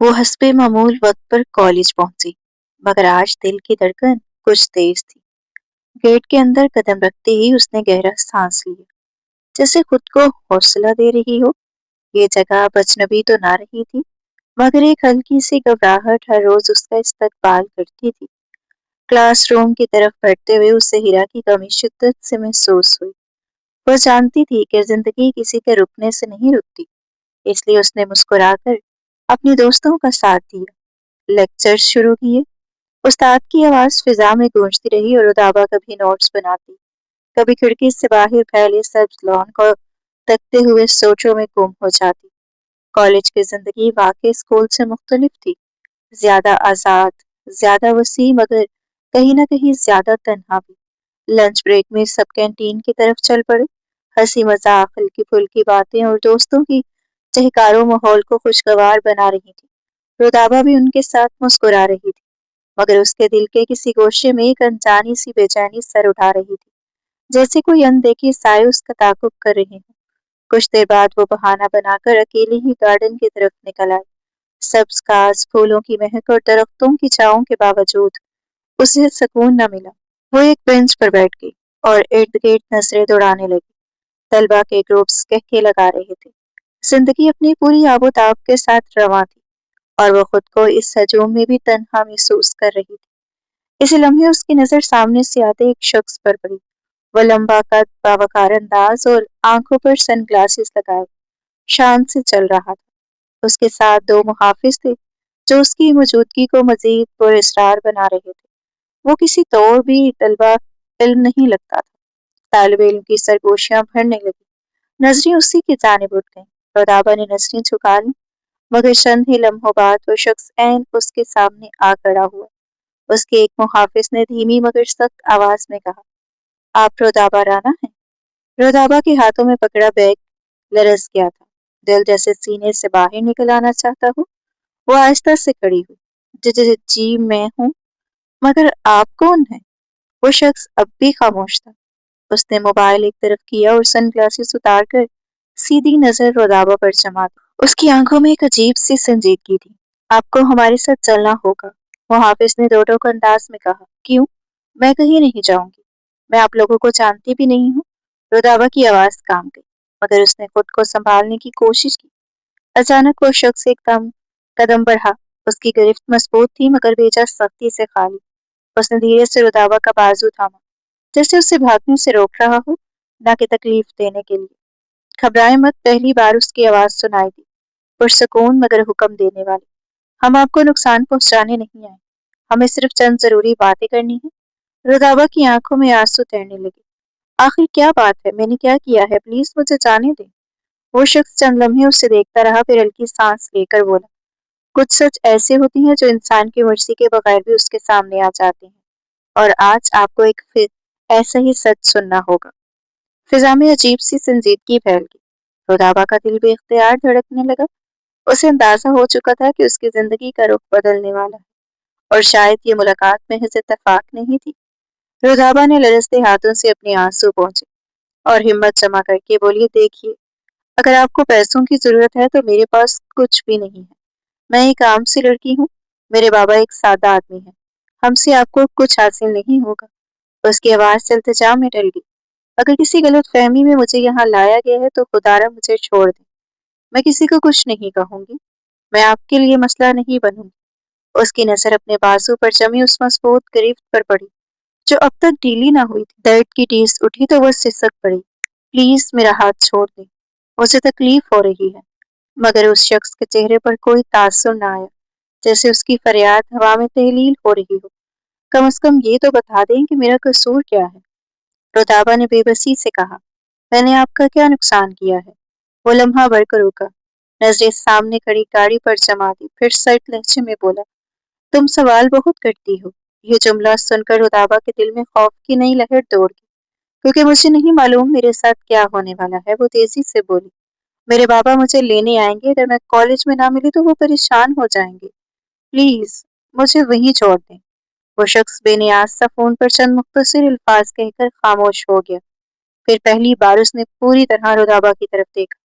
وہ حسب معمول وقت پر کالج پہنچی، مگر آج دل کی دھڑکن کچھ تیز تھی۔ گیٹ کے اندر قدم رکھتے ہی اس نے گہرا سانس لیا، جیسے خود کو حوصلہ دے رہی ہو۔ یہ جگہ اجنبی تو نہ رہی تھی، مگر ایک ہلکی سی گھبراہٹ ہر روز اس کا استقبال کرتی تھی۔ کلاس روم کی طرف بڑھتے ہوئے اسے ہیرا کی کمی شدت سے محسوس ہوئی۔ وہ جانتی تھی کہ زندگی کسی کے رکنے سے نہیں رکتی، اس لیے اس نے مسکرا کر اپنی دوستوں کا ساتھ دیا۔ لیکچر شروع کیے۔ استاد کی آواز فضا میں گونجتی رہی اور رودابہ کبھی نوٹس بناتی، کبھی کھڑکی سے باہر پھیلے سبز لان کو تکتے ہوئے سوچوں میں گم ہو جاتی۔ کالج کی زندگی واقعی اسکول سے مختلف تھی، زیادہ آزاد، زیادہ وسیع، مگر کہیں نہ کہیں زیادہ تنہا بھی۔ لنچ بریک میں سب کینٹین کی طرف چل پڑے۔ ہنسی مذاق، ہلکی پھلکی باتیں اور دوستوں کی چہکاروں ماحول کو خوشگوار بنا رہی تھی۔ رودابہ بھی ان کے ساتھ مسکرا رہی تھی، مگر اس کے دل کے کسی گوشے میں ایک انجانی سی بے چینی سر اٹھا رہی تھی، جیسے کوئی اندیکھے سائے اس کا تعاقب کر رہے ہیں۔ کچھ دیر بعد وہ بہانہ بنا کر اکیلی ہی گارڈن کی طرف نکل آئی۔ سبز گھاس، پھولوں کی مہک اور درختوں کی چھاؤں کے باوجود اسے سکون نہ ملا۔ وہ ایک بینچ پر بیٹھ گئی اور ارد گرد نظریں دوڑانے لگی۔ طلبہ کے گروپس کہکے لگا رہے تھے۔ زندگی اپنی پوری آب و تاب کے ساتھ رواں تھی، اور وہ خود کو اس ہجوم میں بھی تنہا محسوس کر رہی تھی۔ اسی لمحے اس کی نظر سامنے سے آتے ایک شخص پر پڑی۔ وہ لمبا قد، باوقار انداز اور آنکھوں پر سن گلاسز لگائے شان سے چل رہا تھا۔ اس کے ساتھ دو محافظ تھے جو اس کی موجودگی کو مزید پراسرار بنا رہے تھے۔ وہ کسی طور بھی طلبہ علم نہیں لگتا تھا۔ طالب علم کی سرگوشیاں بھرنے لگی، نظریں اسی کی جانب اٹھ گئیں۔ رودابہ نے نظریں جھکا لیں، مگر چند ہی لمحوں بعد وہ شخص عین اس کے سامنے آ کھڑا ہوا۔ اس کے ایک محافظ نے دھیمی مگر سخت آواز میں کہا، آپ رودابہ رانا ہیں؟ رودابہ کے ہاتھوں میں پکڑا بیگ لرز گیا تھا، دل جیسے سینے سے باہر نکل آنا چاہتا ہو۔ وہ آہستہ سے کھڑی ہوئی۔ جی میں ہوں، مگر آپ کون ہیں؟ وہ شخص اب بھی خاموش تھا۔ اس نے موبائل ایک طرف کیا اور سن گلاسز اتار کر سیدھی نظر رودابہ پر جما دی۔ اس کی آنکھوں میں ایک عجیب سی سنجیدگی تھی۔ آپ کو ہمارے ساتھ چلنا ہوگا، محافظ نے دو ٹوک انداز میں کہا۔ کیوں؟ میں کہیں نہیں جاؤں گی، میں آپ لوگوں کو جانتی بھی نہیں ہوں۔ رودابہ کی آواز کام گئی، مگر اس نے خود کو سنبھالنے کی کوشش کی۔ اچانک وہ شخص ایک دم قدم بڑھا۔ اس کی گرفت مضبوط تھی مگر بیجا سختی سے خالی۔ اس نے دھیرے سے رودابہ کا بازو تھاما، جیسے اسے بھاگنے سے روک رہا ہو، نہ کہ تکلیف دینے کے لیے۔ گھبرائے مت، پہلی بار اس کی آواز سنائی دی، پرسکون مگر حکم دینے والی۔ ہم آپ کو نقصان پہنچانے نہیں آئے، ہمیں صرف چند ضروری باتیں کرنی ہیں۔ رودابہ کی آنکھوں میں آنسو تیرنے لگے۔ آخر کیا بات ہے؟ میں نے کیا کیا ہے؟ پلیز مجھے جانے دیں۔ وہ شخص چند لمحے اسے دیکھتا رہا، پھر ہلکی سانس لے کر بولا، کچھ سچ ایسے ہوتی ہیں جو انسان کی مرضی کے بغیر بھی اس کے سامنے آ جاتے ہیں، اور آج آپ کو ایک ایسا ہی سچ سننا ہوگا۔ فضا میں عجیب سی سنجیدگی پھیل گئی۔ رودابہ کا دل بے اختیار دھڑکنے لگا۔ اسے اندازہ ہو چکا تھا کہ اس کی زندگی کا رخ بدلنے والا ہے، اور شاید یہ ملاقات محض اتفاق نہیں تھی۔ رودابہ نے لرزتے ہاتھوں سے اپنے آنسو پہنچے اور ہمت جمع کر کے بولی، دیکھیے، اگر آپ کو پیسوں کی ضرورت ہے تو میرے پاس کچھ بھی نہیں ہے۔ میں ایک عام سی لڑکی ہوں، میرے بابا ایک سادہ آدمی ہے، ہم سے آپ کو کچھ حاصل نہیں ہوگا۔ اس کی آواز سے التجا میں ڈل گئی۔ اگر کسی غلط فہمی میں مجھے یہاں لایا گیا ہے تو خدارا مجھے چھوڑ دیں، میں کسی کو کچھ نہیں کہوں گی، میں آپ کے لیے مسئلہ نہیں بنوں گی۔ اس کی نظر اپنے بازو پر جمی اس مضبوط گرفت پر پڑی جو اب تک ڈھیلی نہ ہوئی تھی۔ درد کی ٹیس اٹھی تو وہ سسک پڑی۔ پلیز میرا ہاتھ چھوڑ دیں، مجھے تکلیف ہو رہی ہے۔ مگر اس شخص کے چہرے پر کوئی تاثر نہ آیا، جیسے اس کی فریاد ہوا میں تحلیل ہو رہی ہو۔ کم از کم یہ تو بتا دیں کہ میرا قصور کیا ہے۔ رودابہ نے بے بسی سے کہا، میں نے آپ کا کیا نقصان کیا ہے؟ وہ لمحہ بڑھ کر رکا، نظریں سامنے کھڑی گاڑی پر جما دی، پھر سرد لہجے میں بولا، تم سوال بہت کرتی ہو۔ یہ جملہ سن کر رودابہ کے دل میں خوف کی نئی لہر دوڑ گئی۔ کیونکہ مجھے نہیں معلوم میرے ساتھ کیا ہونے والا ہے، وہ تیزی سے بولی، میرے بابا مجھے لینے آئیں گے، اگر میں کالج میں نہ ملی تو وہ پریشان ہو جائیں گے، پلیز مجھے وہیں چھوڑ دیں۔ وہ شخص بے نیاز سا فون پر چند مختصر الفاظ کہہ کر خاموش ہو گیا۔ پھر پہلی بار اس نے پوری طرح رودابہ کی طرف دیکھا۔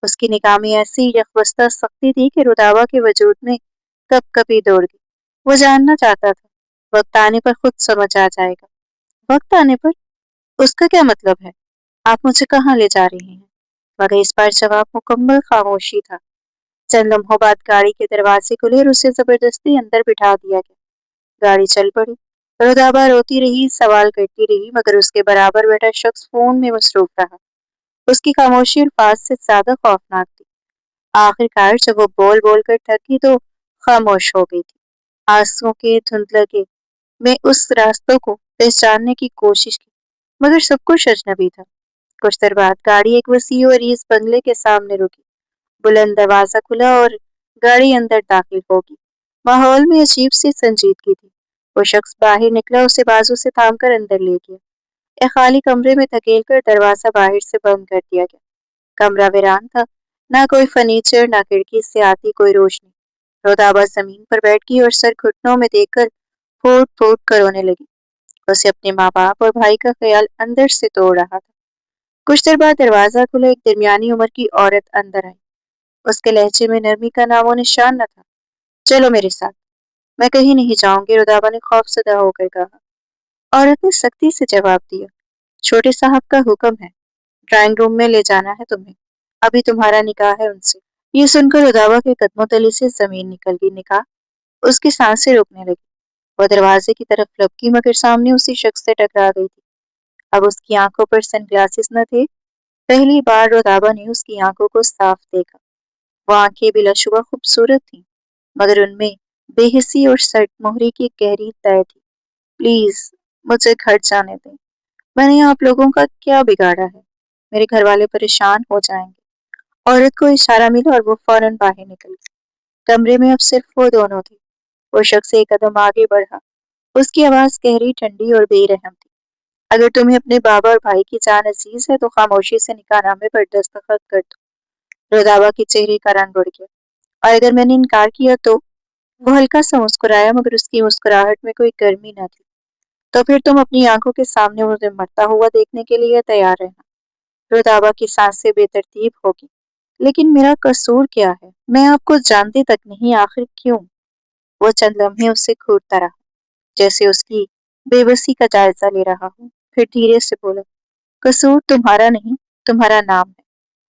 اس کی نگاہ میں ایسی یکوستہ سختی تھی کہ رودابا کے وجود میں کب کبھی دوڑ گئی۔ وہ جاننا چاہتا تھا، وقت آنے پر خود سمجھ آ جائے گا۔ وقت آنے پر؟ اس کا کیا مطلب ہے؟ آپ مجھے کہاں لے جا رہے ہیں؟ مگر اس بار جواب مکمل خاموشی تھا۔ چند لمحوں بعد گاڑی کے دروازے کھلے اور اسے زبردستی اندر بٹھا دیا گیا۔ گاڑی چل پڑی۔ رودابا روتی رہی، سوال کرتی رہی، مگر اس کے برابر بیٹھا شخص فون میں مصروف رہا۔ اس کی خاموشی الفاظ سے زیادہ خوفناک تھی۔ آخر کار جب وہ بول بول کر تھکی تو خاموش ہو گئی تھی۔ آنسوؤں کے دھندلے میں اس راستوں کو پہچاننے کی کوشش کی، مگر سب کچھ اجنبی تھا۔ کچھ دیر بعد گاڑی ایک وسیع و عریض بنگلے کے سامنے رکی۔ بلند دروازہ کھلا اور گاڑی اندر داخل ہوگی۔ ماحول میں عجیب سی سنجیدگی تھی۔ وہ شخص باہر نکلا، اسے بازو سے تھام کر اندر لے گیا۔ ایک خالی کمرے میں دھکیل کر دروازہ باہر سے بند کر دیا گیا۔ کمرہ ویران تھا، نہ کوئی فرنیچر، نہ کھڑکی سے آتی کوئی روشنی۔ رودابا زمین پر بیٹھ گئی اور سر گھٹنوں میں دے کر پھوٹ پھوٹ کر رونے لگی۔ اسے اپنے ماں باپ اور بھائی کا خیال اندر سے توڑ رہا تھا۔ کچھ دیر بعد دروازہ کھلا، ایک درمیانی عمر کی عورت اندر آئی۔ اس کے لہجے میں نرمی کا نام و نشان نہ تھا۔ چلو میرے ساتھ، میں کہیں نہیں جاؤں گی، رودابا نے خوف زدہ ہو کر کہا۔ عورت نے سختی سے جواب دیا، چھوٹے صاحب کا حکم ہے، ڈرائنگ روم میں لے جانا ہے تمہیں، ابھی تمہارا نکاح ہے ان سے۔ یہ سن کر رودابا کے قدموں تلے سے زمین نکل گئی۔ نکاح؟ اس کی سانسیں رکنے لگی۔ وہ دروازے کی طرف لپکی، مگر سامنے اسی شخص سے ٹکرا گئی تھی۔ اب اس کی آنکھوں پر سن گلاسز نہ تھے۔ پہلی بار رودابا نے اس کی آنکھوں کو صاف دیکھا۔ وہ آنکھیں بلا شبہ خوبصورت تھیں، مگر ان میں بے حسی اور سرد مہری کی گہری تہ تھی۔ پلیز مجھے گھر جانے دیں، میں نے آپ لوگوں کا کیا بگاڑا ہے؟ میرے گھر والے پریشان ہو جائیں گے۔ عورت کو اشارہ ملا اور وہ فوراً باہر نکل گئی۔ کمرے میں اب صرف وہ دونوں تھے۔ وہ شخص ایک قدم آگے بڑھا۔ اس کی آواز گہری، ٹھنڈی اور بے رحم تھی۔ اگر تمہیں اپنے بابا اور بھائی کی جان عزیز ہے تو خاموشی سے نکاح نامے پر دستخط کر دو۔ رودابا کے چہرے کا رنگ اڑ گیا۔ اور اگر میں نے انکار کیا تو؟ وہ ہلکا سا مسکرایا، مگر اس کی مسکراہٹ میں کوئی گرمی نہ تھی۔ تو پھر تم اپنی آنکھوں کے سامنے مجھے مرتا ہوا دیکھنے کے لیے تیار رہنا۔ رودابا کی سانسیں بے ترتیب ہوگی۔ لیکن میرا قصور کیا ہے؟ میں آپ کو جانتی تک نہیں، آخر کیوں؟ وہ چند لمحے اس سے گھورتا رہا، جیسے اس کی بے بسی کا جائزہ لے رہا ہوں، پھر دھیرے سے بولا، قصور تمہارا نہیں، تمہارا نام ہے،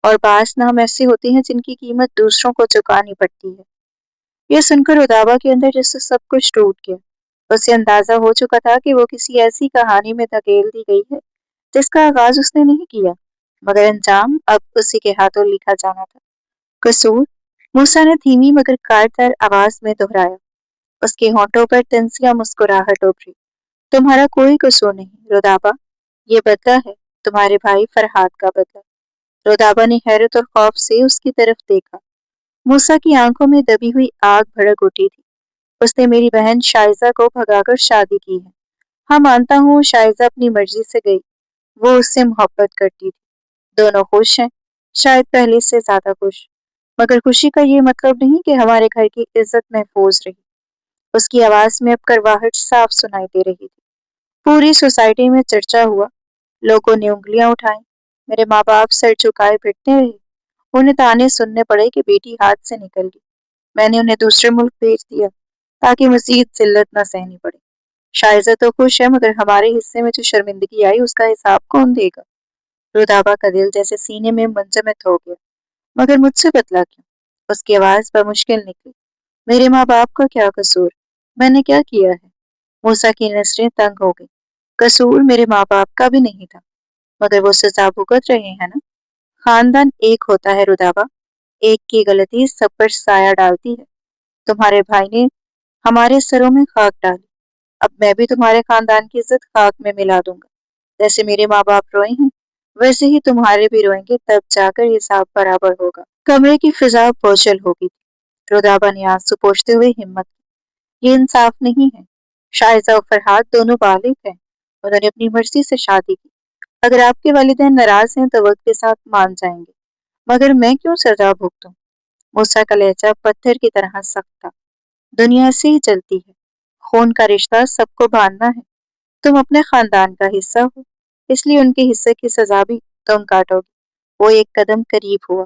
اور بعض نام ایسے ہوتے ہیں جن کی قیمت دوسروں کو چکانی پڑتی ہے۔ یہ سن کر رودابا کے اندر جیسے سب کچھ ٹوٹ گیا۔ اسے اندازہ ہو چکا تھا کہ وہ کسی ایسی کہانی میں دھکیل دی گئی ہے جس کا آغاز اس نے نہیں کیا، مگر انجام اب اسی کے ہاتھوں لکھا جانا تھا۔ قصور؟ موسیٰ نے دھیمی مگر کارڈر آواز میں دہرایا۔ اس کے ہونٹوں پر تنزیہ مسکراہٹ ابھری۔ تمہارا کوئی قصور نہیں رودابا، یہ بدلہ ہے، تمہارے بھائی فرہاد کا بدلہ۔ رودابا نے حیرت اور خوف سے اس کی طرف دیکھا۔ موسیٰ کی آنکھوں میں دبی ہوئی آگ بھڑک اٹھی تھی۔ اس نے میری بہن شائزہ کو بھگا کر شادی کی ہے۔ ہاں مانتا ہوں شائزہ اپنی مرضی سے گئی، وہ اس سے محبت کرتی تھی۔ دونوں خوش ہیں، شاید پہلے سے زیادہ خوش، مگر خوشی کا یہ مطلب نہیں کہ ہمارے گھر کی عزت محفوظ رہی۔ اس کی آواز میں اب کرواہٹ صاف سنائی دے رہی تھی۔ پوری سوسائٹی میں چرچا ہوا، لوگوں نے انگلیاں اٹھائیں، میرے ماں باپ سر جھکائے پھرتے رہے، انہیں تانے سننے پڑے کہ بیٹی ہاتھ سے نکل گئی۔ میں نے انہیں دوسرے ملک بھیج دیا تاکہ مزید ذلت نہ سہنی پڑے۔ شائزہ تو خوش ہے، مگر ہمارے حصے میں جو شرمندگی آئی اس کا حساب کون دے گا؟ رودابا کا دل جیسے سینے میں منجمد ہو گیا۔ مگر مجھ سے بدلا کیوں؟ اس کی آواز بمشکل نکلی۔ میرے ماں باپ کا کیا قصور؟ میں نے کیا کیا ہے؟ موسیٰ کی نظریں تنگ ہو گئی۔ قصور میرے ماں باپ کا بھی نہیں تھا، مگر وہ سزا بھگت رہے ہیں نا۔ خاندان ایک ہوتا ہے رودابا، ایک کی غلطی سب پر سایہ ڈالتی ہے۔ تمہارے بھائی نے ہمارے سروں میں خاک ڈالی، اب میں بھی تمہارے خاندان کی عزت خاک میں ملا دوں گا۔ جیسے میرے ماں باپ روئے ہیں ویسے ہی تمہارے بھی روئیں گے، تب جا کر حساب برابر ہوگا۔ کمرے کی فضا بوجھل ہو گئی تھی۔ رودابا نے آنسو پوچھتے ہوئے ہمت کی، یہ انصاف نہیں ہے۔ شائزہ اور فرہاد دونوں بالغ ہیں، انہوں نے اپنی مرضی سے شادی کی۔ اگر آپ کے والدین ناراض ہیں تو وقت کے ساتھ مان جائیں گے، مگر میں کیوں سزا بھگتوں؟ موسیٰ کا لہجہ پتھر کی طرح سخت تھا۔ دنیا سے ہی چلتی ہے، خون کا رشتہ سب کو باندھنا ہے۔ تم اپنے خاندان کا حصہ ہو، اس لیے ان کے حصے کی سزا بھی تم کاٹو گے۔ وہ ایک قدم قریب ہوا۔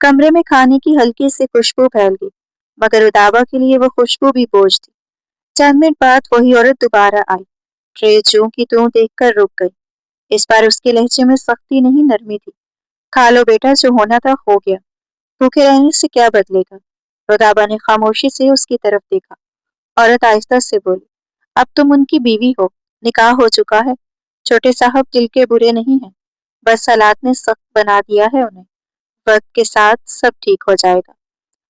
کمرے میں کھانے کی ہلکی سی خوشبو پھیل گئی، مگر رودابا کے لیے وہ خوشبو بھی بوجھ تھی۔ چند منٹ بعد وہی عورت دوبارہ آئی، ٹرے جوں کی توں دیکھ کر رک گئی۔ اس بار اس کے لہجے میں سختی نہیں، نرمی تھی۔ کھا لو بیٹا، جو ہونا تھا ہو گیا، بھوکے رہنے سے کیا بدلے گا؟ رودابا نے خاموشی سے اس کی طرف دیکھا۔ عورت آہستہ سے بولی، اب تم ان کی بیوی ہو، نکاح ہو چکا ہے۔ چھوٹے صاحب دل کے برے نہیں ہیں، بس حالات نے سخت بنا دیا ہے انہیں۔ وقت کے ساتھ سب ٹھیک ہو جائے گا۔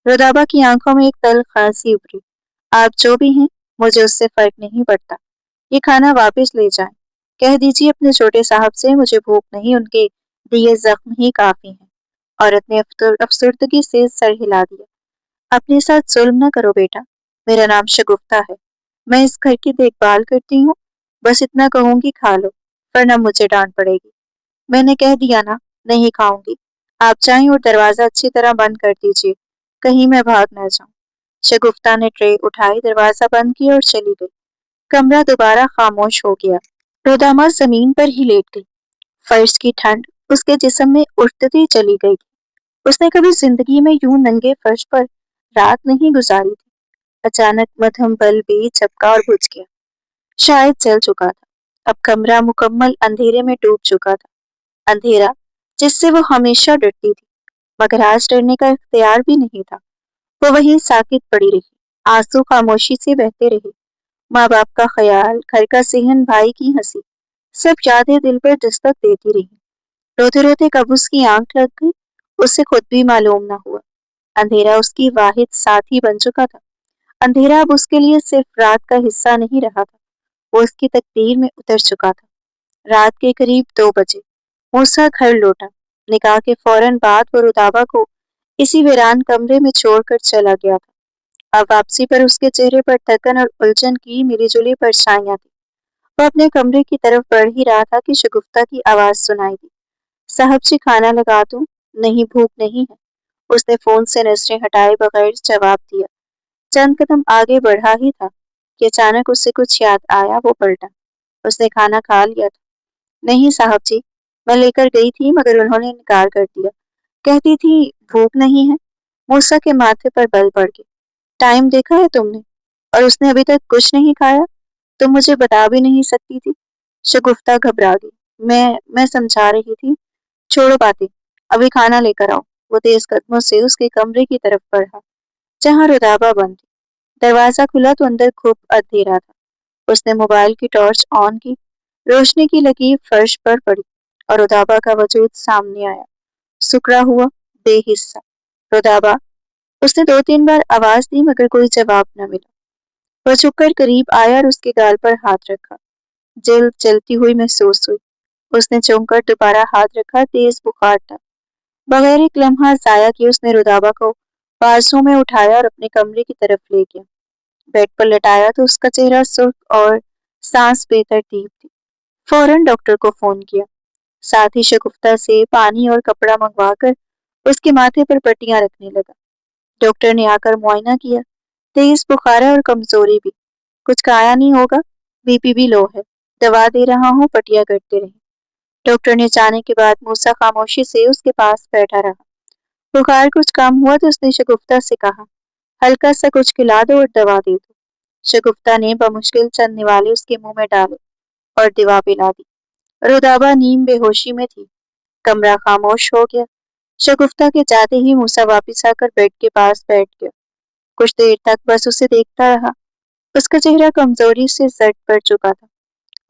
رودابا کی آنکھوں میں ایک تلخ ہنسی ابھری۔ آپ جو بھی ہیں، مجھے اس سے فرق نہیں پڑتا۔ یہ کھانا واپس لے جائیں۔ کہہ دیجیے اپنے چھوٹے صاحب سے مجھے بھوک نہیں، ان کے دیے زخم ہی کافی ہیں۔ عورت نے افسردگی سے سر ہلا دیا۔ اپنے ساتھ ظلم نہ کرو بیٹا، میرا نام شگفتہ ہے، میں اس گھر کی دیکھ بھال کرتی ہوں۔ بس اتنا کہوں گی کھا لو، ورنہ مجھے ڈانٹ پڑے گی۔ میں نے کہہ دیا نا، نہیں کھاؤں گی۔ آپ جائیں اور دروازہ اچھی طرح بند کر دیجیے، کہیں میں بھاگ نہ جاؤں۔ شگفتہ نے ٹرے اٹھائی، دروازہ بند کیا اور چلی گئی۔ کمرہ دوبارہ خاموش ہو گیا۔ رودابا زمین پر ہی لیٹ گئی۔ فرش کی ٹھنڈ اس کے جسم میں اٹھتی چلی گئی تھی۔ اس نے کبھی زندگی میں یوں ننگے فرش پر رات نہیں گزاری تھی۔ اچانک مدھم بلب بھی چپکا اور بجھ گیا۔ شاید جل چکا تھا۔ اب کمرہ مکمل اندھیرے میں ڈوب چکا تھا۔ اندھیرا جس سے وہ ہمیشہ ڈرتی تھی، مگر آج ڈرنے کا اختیار بھی نہیں تھا۔ وہ وہیں ساکت پڑی رہی، آنسو خاموشی سے بہتے رہے۔ ماں باپ کا خیال، گھر کا صحن، بھائی کی ہنسی، سب یادیں دل پر دستک دیتی رہی۔ روتے روتے کب اس کی آنکھ لگ گئی، اسے خود بھی معلوم نہ ہوا۔ اندھیرا اس کی واحد ساتھی بن چکا تھا۔ اندھیرا اب اس کے لیے صرف رات کا حصہ نہیں رہا تھا، وہ اس کی تقدیر میں اتر چکا تھا۔ رات کے قریب 2 بجے موسیٰ گھر لوٹا۔ نکاح کے فوراً بعد وہ رودابا کو اسی ویران کمرے میں چھوڑ کر چلا گیا تھا۔ اب واپسی پر اس کے چہرے پر تھکن اور الجھن کی ملی جلی پرچھائیاں تھیں۔ وہ اپنے کمرے کی طرف بڑھ ہی رہا تھا کہ شگفتہ کی آواز سنائی دی، صاحب جی کھانا لگا دوں؟ نہیں، بھوک نہیں ہے۔ اس نے فون سے نظریں ہٹائے بغیر جواب دیا۔ چند قدم آگے بڑھا ہی تھا کہ اچانک اسے کچھ یاد آیا، وہ پلٹا۔ اس نے کھانا کھا لیا تھا؟ نہیں صاحب جی، میں لے کر گئی تھی مگر انہوں نے انکار کر دیا، کہتی تھی بھوک نہیں ہے۔ موسیٰ کے ماتھے پر بل پڑ گئے۔ ٹائم دیکھا ہے تم نے؟ اور اس نے ابھی تک کچھ نہیں کھایا؟ تم مجھے بتا بھی نہیں سکتی تھی؟ شگفتہ گھبرا گئی۔ میں سمجھا رہی تھی، چھوڑو باتیں، ابھی کھانا لے کر آؤ۔ وہ تیز قدموں سے اس کے کمرے کی طرف بڑھا جہاں رودابا بند تھی۔ دروازہ کھلا تو اندر خوب اندھیرا تھا۔ اس نے موبائل کی ٹارچ آن کی، روشنی کی لکیر فرش پر پڑی اور رودابا کا وجود سامنے آیا، سکڑا ہوا، بے حصہ۔ رودابا، اس نے 2-3 بار آواز دی مگر کوئی جواب نہ ملا۔ وہ جھک کر قریب آیا اور اس کے گال پر ہاتھ رکھا۔ جلد جلتی ہوئی محسوس ہوئی۔ اس نے چونک کر دوبارہ ہاتھ رکھا، تیز بخار تھا۔ بغیر ایک لمحہ ضائع کیے اس نے رودابا کو بازوں میں اٹھایا اور اپنے کمرے کی طرف لے گیا۔ بیڈ پر لٹایا تو اس کا چہرہ سرخ اور سانس بے ترتیب تھی۔ فوراً ڈاکٹر کو فون کیا، ساتھ ہی شگفتہ سے پانی اور کپڑا منگوا کر اس کے ماتھے پر پٹیاں رکھنے لگا۔ ڈاکٹر نے آ کر معائنہ کیا، تیز بخار ہے اور کمزوری بھی، کچھ کھایا نہیں ہوگا، بی پی بھی لو ہے، دوا دے رہا ہوں، پٹیاں کرتے رہیں۔ ڈاکٹر نے جانے کے بعد موسیٰ خاموشی سے اس کے پاس بیٹھا رہا۔ بخار کچھ کم ہوا تو اس نے شگفتہ سے کہا، ہلکا سا کچھ کھلا دو اور دوا دے دو۔ شگفتہ نے بمشکل چند نوالے اس کے منہ میں ڈالے اور دوا پلا دی۔ رودابا نیم بے ہوشی میں تھی۔ کمرہ خاموش ہو گیا۔ شگفتہ کے جاتے ہی موسیٰ واپس آ کر بیڈ کے پاس بیٹھ گیا۔ کچھ دیر تک بس اسے دیکھتا رہا۔ اس کا چہرہ کمزوری سے زرد پڑ چکا تھا۔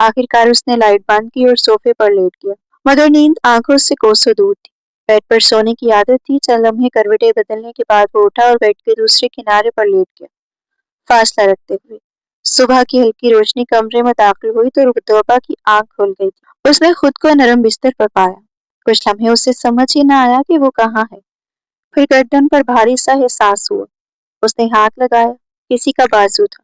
آخر کار اس نے لائٹ بند کی اور صوفے پر لیٹ گیا، مگر نیند آنکھوں سے کوسوں دور تھی۔ بیڈ پر سونے کی عادت تھی۔ چند لمحے کروٹیں بدلنے کے بعد وہ اٹھا اور بیڈ کے دوسرے کنارے پر لیٹ گیا، فاصلہ رکھتے ہوئے۔ صبح کی ہلکی روشنی کمرے میں داخل ہوئی تو رودابا کی آنکھ کھل گئی تھی۔ اس نے خود کو نرم بستر پر پایا۔ کچھ لمحے اسے سمجھ ہی نہ آیا کہ وہ کہاں ہے۔ پھر گردن پر بھاری سا احساس ہوا۔ اس نے ہاتھ لگایا، کسی کا بازو تھا۔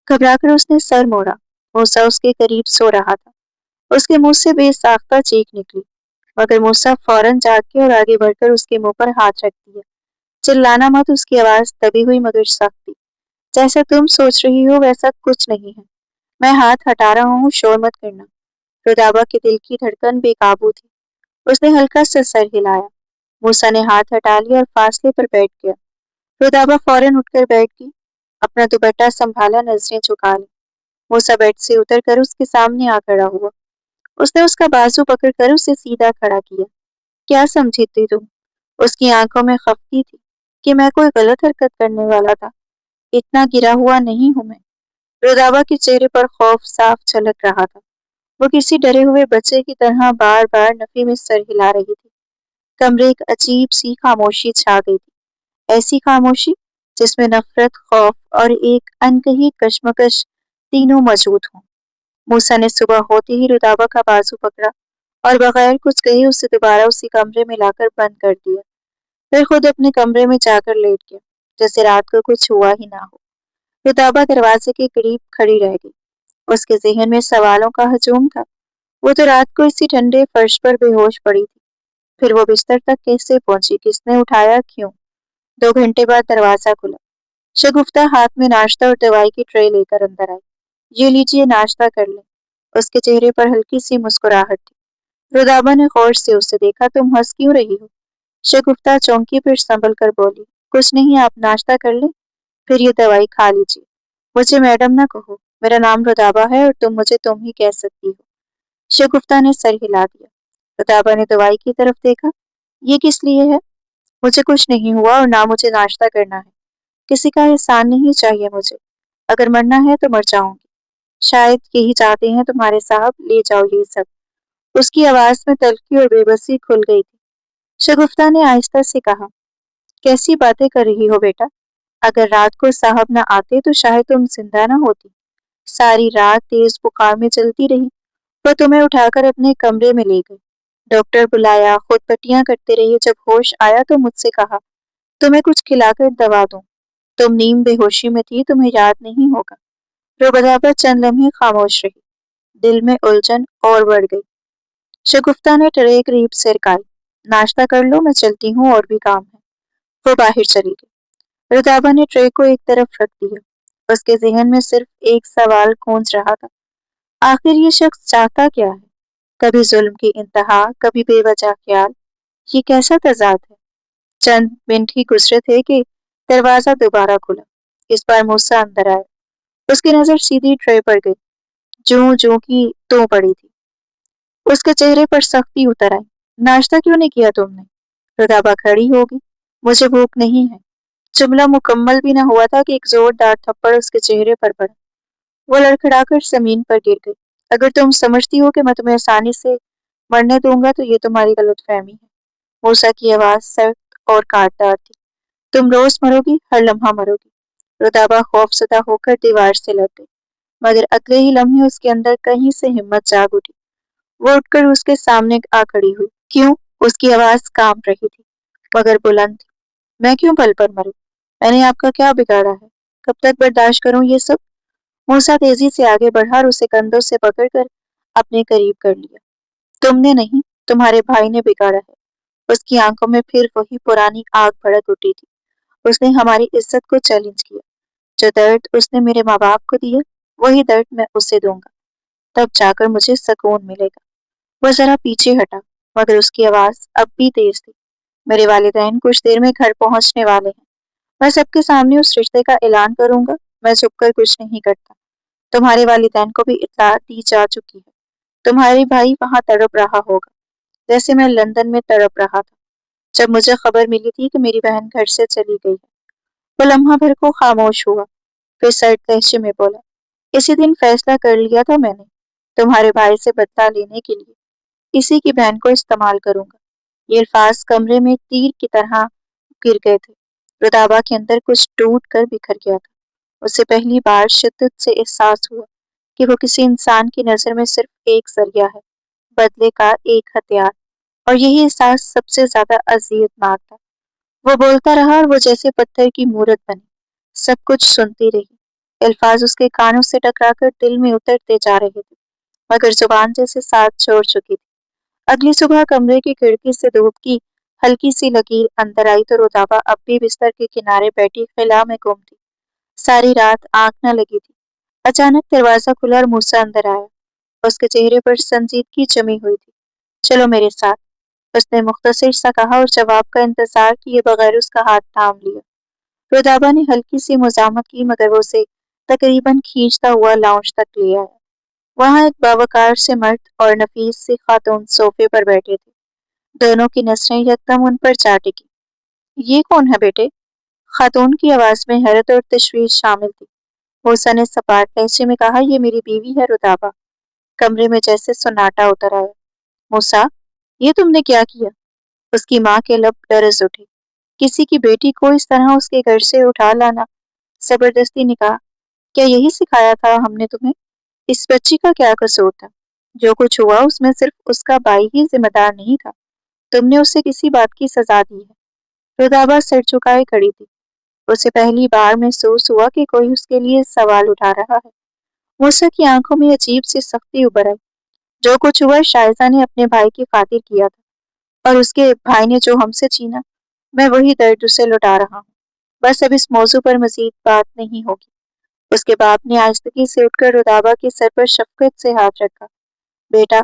گھبرا کر اس نے سر موڑا۔ موسیٰ اس کے قریب سو رہا تھا۔ اس کے منہ سے بے ساختہ چیخ نکلی، مگر موسیٰ فوراً جاگ کے اور آگے بڑھ کر اس کے منہ پر ہاتھ رکھ دیا۔ چلانا مت، اس کی آواز دبی ہوئی مگر سخت تھی۔ جیسا تم سوچ رہی ہو ویسا کچھ نہیں ہے، میں ہاتھ ہٹا رہا ہوں، شور مت کرنا۔ رودابا کے دل کی دھڑکن بے قابو تھی۔ اس نے ہلکا سا سر ہلایا۔ موسیٰ نے ہاتھ ہٹا لیا اور فاصلے پر بیٹھ گیا۔ رودابہ فوراً اٹھ کر بیٹھ گئی، اپنا دوپٹہ سنبھالا، نظریں جھکا لی۔ موسیٰ بیڈ سے اتر کر اس کے سامنے آ کھڑا ہوا۔ اس نے اس کا بازو پکڑ کر اسے سیدھا کھڑا کیا۔ کیا سمجھی تھی تم؟ اس کی آنکھوں میں خفگی تھی کہ میں کوئی غلط حرکت کرنے والا تھا۔ اتنا گرا ہوا نہیں ہوں میں۔ رودابہ کے چہرے پر خوف صاف جھلک رہا تھا۔ وہ کسی ڈرے ہوئے بچے کی طرح بار بار نفی میں سر ہلا رہی تھی۔ کمرے ایک عجیب سی خاموشی چھا گئی تھی، ایسی خاموشی جس میں نفرت، خوف اور ایک انکہی کشمکش تینوں موجود ہوں۔ موسیٰ نے صبح ہوتے ہی رودابہ کا بازو پکڑا اور بغیر کچھ کہے اسے دوبارہ اسی کمرے میں لا کر بند کر دیا۔ پھر خود اپنے کمرے میں جا کر لیٹ گیا، جیسے رات کو کچھ ہوا ہی نہ ہو۔ رودابہ دروازے کے قریب کھڑی رہ گئی۔ اس کے ذہن میں سوالوں کا ہجوم تھا۔ وہ تو رات کو اسی ٹھنڈے فرش پر بے ہوش پڑی تھی، پھر وہ بستر تک کیسے پہنچی، کس نے اٹھایا، کیوں؟ 2 گھنٹے بعد دروازہ کھلا۔ شگفتہ ہاتھ میں ناشتہ اور دوائی کی ٹرے لے کر اندر آئی۔ یہ لیجیے، ناشتہ کر لیں۔ اس کے چہرے پر ہلکی سی مسکراہٹ تھی۔ رودابہ نے غور سے اسے دیکھا۔ تم ہنس کیوں رہی ہو؟ شگفتہ چونکی، پھر سنبھل کر بولی، کچھ نہیں، آپ ناشتہ کر لیں، پھر یہ دوائی کھا لیجیے۔ مجھے میڈم نہ کہو، میرا نام رودابہ ہے اور تم مجھے تم ہی کہہ سکتی ہو۔ شگفتہ نے سر ہلا دیا۔ رودابہ نے دوائی کی طرف دیکھا۔ یہ کس لیے ہے؟ مجھے کچھ نہیں ہوا اور نہ مجھے ناشتہ کرنا ہے۔ کسی کا احسان نہیں چاہیے مجھے۔ اگر مرنا ہے تو مر جاؤں گی۔ شاید یہی چاہتے ہیں تمہارے صاحب، لے جاؤ یہ سب۔ اس کی آواز میں تلخی اور بے بسی کھل گئی تھی۔ شگفتہ نے آہستہ سے کہا، کیسی باتیں کر رہی ہو بیٹا؟ اگر رات کو صاحب نہ آتے تو شاید تم زندہ نہ ہوتی۔ ساری رات تیز بخار میں چلتی رہی۔ وہ تمہیں اٹھا کر اپنے کمرے میں لے گئے، ڈاکٹر بلایا، خود پٹیاں کرتے رہے۔ جب ہوش آیا تو مجھ سے کہا تمہیں کچھ کھلا کر دوا دوں۔ تم نیم بے ہوشی میں تھی، تمہیں یاد نہیں ہوگا۔ رودابہ چند لمحے خاموش رہی، دل میں الجھن اور بڑھ گئی۔ شگفتہ نے ٹرے قریب سے رکائی، ناشتہ کر لو، میں چلتی ہوں، اور بھی کام ہے۔ وہ باہر چلی گئی۔ رودابہ نے ٹرے کو ایک طرف رکھ دیا۔ اس کے ذہن میں صرف ایک سوال گونج رہا تھا، آخر یہ شخص چاہتا کیا ہے؟ کبھی ظلم کی انتہا، کبھی بے وجہ خیال۔ یہ کیسا تضاد ہے؟ چند منٹ ہی گزرے تھے کہ دروازہ دوبارہ کھلا۔ اس بار موسیٰ اندر آیا۔ اس کی نظر سیدھی ٹرے پر گئی، جوں کی توں پڑی تھی۔ اس کے چہرے پر سختی اتر آئی۔ ناشتہ کیوں نہیں کیا تم نے؟ رودابہ کھڑی ہوگی، مجھے بھوک نہیں ہے۔ جملہ مکمل بھی نہ ہوا تھا کہ ایک زوردار تھپڑ اس کے چہرے پر پڑا۔ وہ لڑکھڑا کر زمین پر گر گئی۔ اگر تم سمجھتی ہو کہ میں تمہیں آسانی سے مرنے دوں گا تو یہ تمہاری غلط فہمی ہے۔ موسیٰ کی آواز سخت اور کاٹدار تھی۔ تم روز مرو گی، ہر لمحہ مرو گی۔ رودابہ خوف زدہ ہو کر دیوار سے لگ گئی، مگر اگلے ہی لمحے اس کے اندر کہیں سے ہمت جاگ اٹھی۔ وہ اٹھ کر اس کے سامنے آ کھڑی ہوئی۔ کیوں؟ اس کی آواز کانپ رہی تھی مگر بلند تھی۔ میں کیوں پل پر مروں؟ میں نے آپ کا کیا بگاڑا ہے؟ کب تک برداشت کروں یہ سب؟ موسیٰ تیزی سے آگے بڑھا اور اسے کندھوں سے پکڑ کر اپنے قریب کر لیا۔ تم نے نہیں، تمہارے بھائی نے بگاڑا ہے۔ اس کی آنکھوں میں پھر وہی پرانی آگ بھڑک اٹھی تھی۔ اس نے ہماری عزت کو چیلنج کیا۔ جو درد اس نے میرے ماں باپ کو دیا، وہی درد میں اسے دوں گا، تب جا کر مجھے سکون ملے گا۔ وہ ذرا پیچھے ہٹا، مگر اس کی آواز اب بھی تیز تھی۔ میرے والدین کچھ دیر میں گھر پہنچنے والے ہیں۔ میں سب کے سامنے اس رشتے کا اعلان کروں گا۔ میں چھپ کر کچھ نہیں کرتا۔ تمہارے والدین کو بھی اطلاع دی جا چکی ہے۔ تمہارے بھائی وہاں تڑپ رہا ہوگا، جیسے میں لندن میں تڑپ رہا تھا جب مجھے خبر ملی تھی کہ میری بہن گھر سے چلی گئی ہے۔ وہ لمحہ بھر کو خاموش ہوا، پھر سرد لہجے میں بولا، اسی دن فیصلہ کر لیا تھا میں نے، تمہارے بھائی سے بدلہ لینے کے لیے کسی کی بہن کو استعمال کروں گا۔ یہ الفاظ کمرے میں تیر کی طرح گر گئے تھے۔ رودابہ کے اندر کچھ ٹوٹ کر بکھر گیا تھا۔ اسے پہلی بار شدت سے احساس ہوا کہ وہ کسی انسان کی نظر میں صرف ایک ذریعہ ہے، بدلے کا ایک ہتھیار، اور یہی احساس سب سے زیادہ اذیت ناک تھا۔ وہ بولتا رہا اور وہ جیسے پتھر کی مورت بنی، سب کچھ سنتی رہی۔ الفاظ اس کے کانوں سے ٹکرا کر دل میں اترتے جا رہے تھے، مگر زبان جیسے ساتھ چھوڑ چکی تھی۔ اگلی صبح کمرے کی کھڑکی سے دھوپ کی ہلکی سی لکیر اندر آئی تو رودابہ اب بھی بستر کے کنارے بیٹھی خلا میں گم تھی۔ ساری رات آنکھ نہ لگی تھی۔ اچانک دروازہ کھلا اور موسیٰ اندر آیا۔ اس کے چہرے پر سنجیدگی جمی ہوئی تھی۔ چلو میرے ساتھ۔ اس نے مختصر سا کہا اور جواب کا انتظار کیے بغیر اس کا ہاتھ تھام لیا۔ رودابا نے ہلکی سی مزاحمت کی مگر وہ اسے تقریباً کھینچتا ہوا لاؤنج تک لے آیا۔ وہاں ایک باوقار سے مرد اور نفیس سی خاتون صوفے پر بیٹھے تھے۔ دونوں کی نظریں یکدم ان پر جا ٹکی۔ یہ کون ہے بیٹے؟ خاتون کی آواز میں حیرت اور تشویش شامل تھی۔ موسیٰ نے سپاٹ لہجے میں کہا، یہ میری بیوی ہے رودابا۔ کمرے میں جیسے سناٹا اتر آیا۔ موسیٰ، یہ تم نے کیا کیا؟ اس کی ماں کے لب لرز اٹھے۔ کسی کی بیٹی کو اس طرح اس کے گھر سے اٹھا لانا، زبردستی نکاح، کیا یہی سکھایا تھا ہم نے تمہیں؟ اس بچی کا کیا قصور تھا؟ جو کچھ ہوا اس میں صرف اس کا بھائی ہی ذمہ دار نہیں تھا، تم نے اسے کسی بات کی سزا دی ہے۔ رودابا سر جھکائے کھڑی تھی۔ اسے پہلی بار محسوس ہوا کہ کوئی اس کے لیے سوال اٹھا رہا ہے۔ موسیٰ کی آنکھوں میں عجیب سی سختی ابھر آئی۔ جو کچھ ہوا شائزہ نے اپنے بھائی کی خاطر کیا تھا، اور اس کے بھائی نے جو ہم سے چھینا، میں وہی درد اسے لوٹا رہا ہوں۔ بس اب اس موضوع پر مزید بات نہیں ہوگی۔ اس کے باپ نے آہستگی سے اٹھ کر رودابا کے سر پر شفقت سے ہاتھ رکھا۔ بیٹا،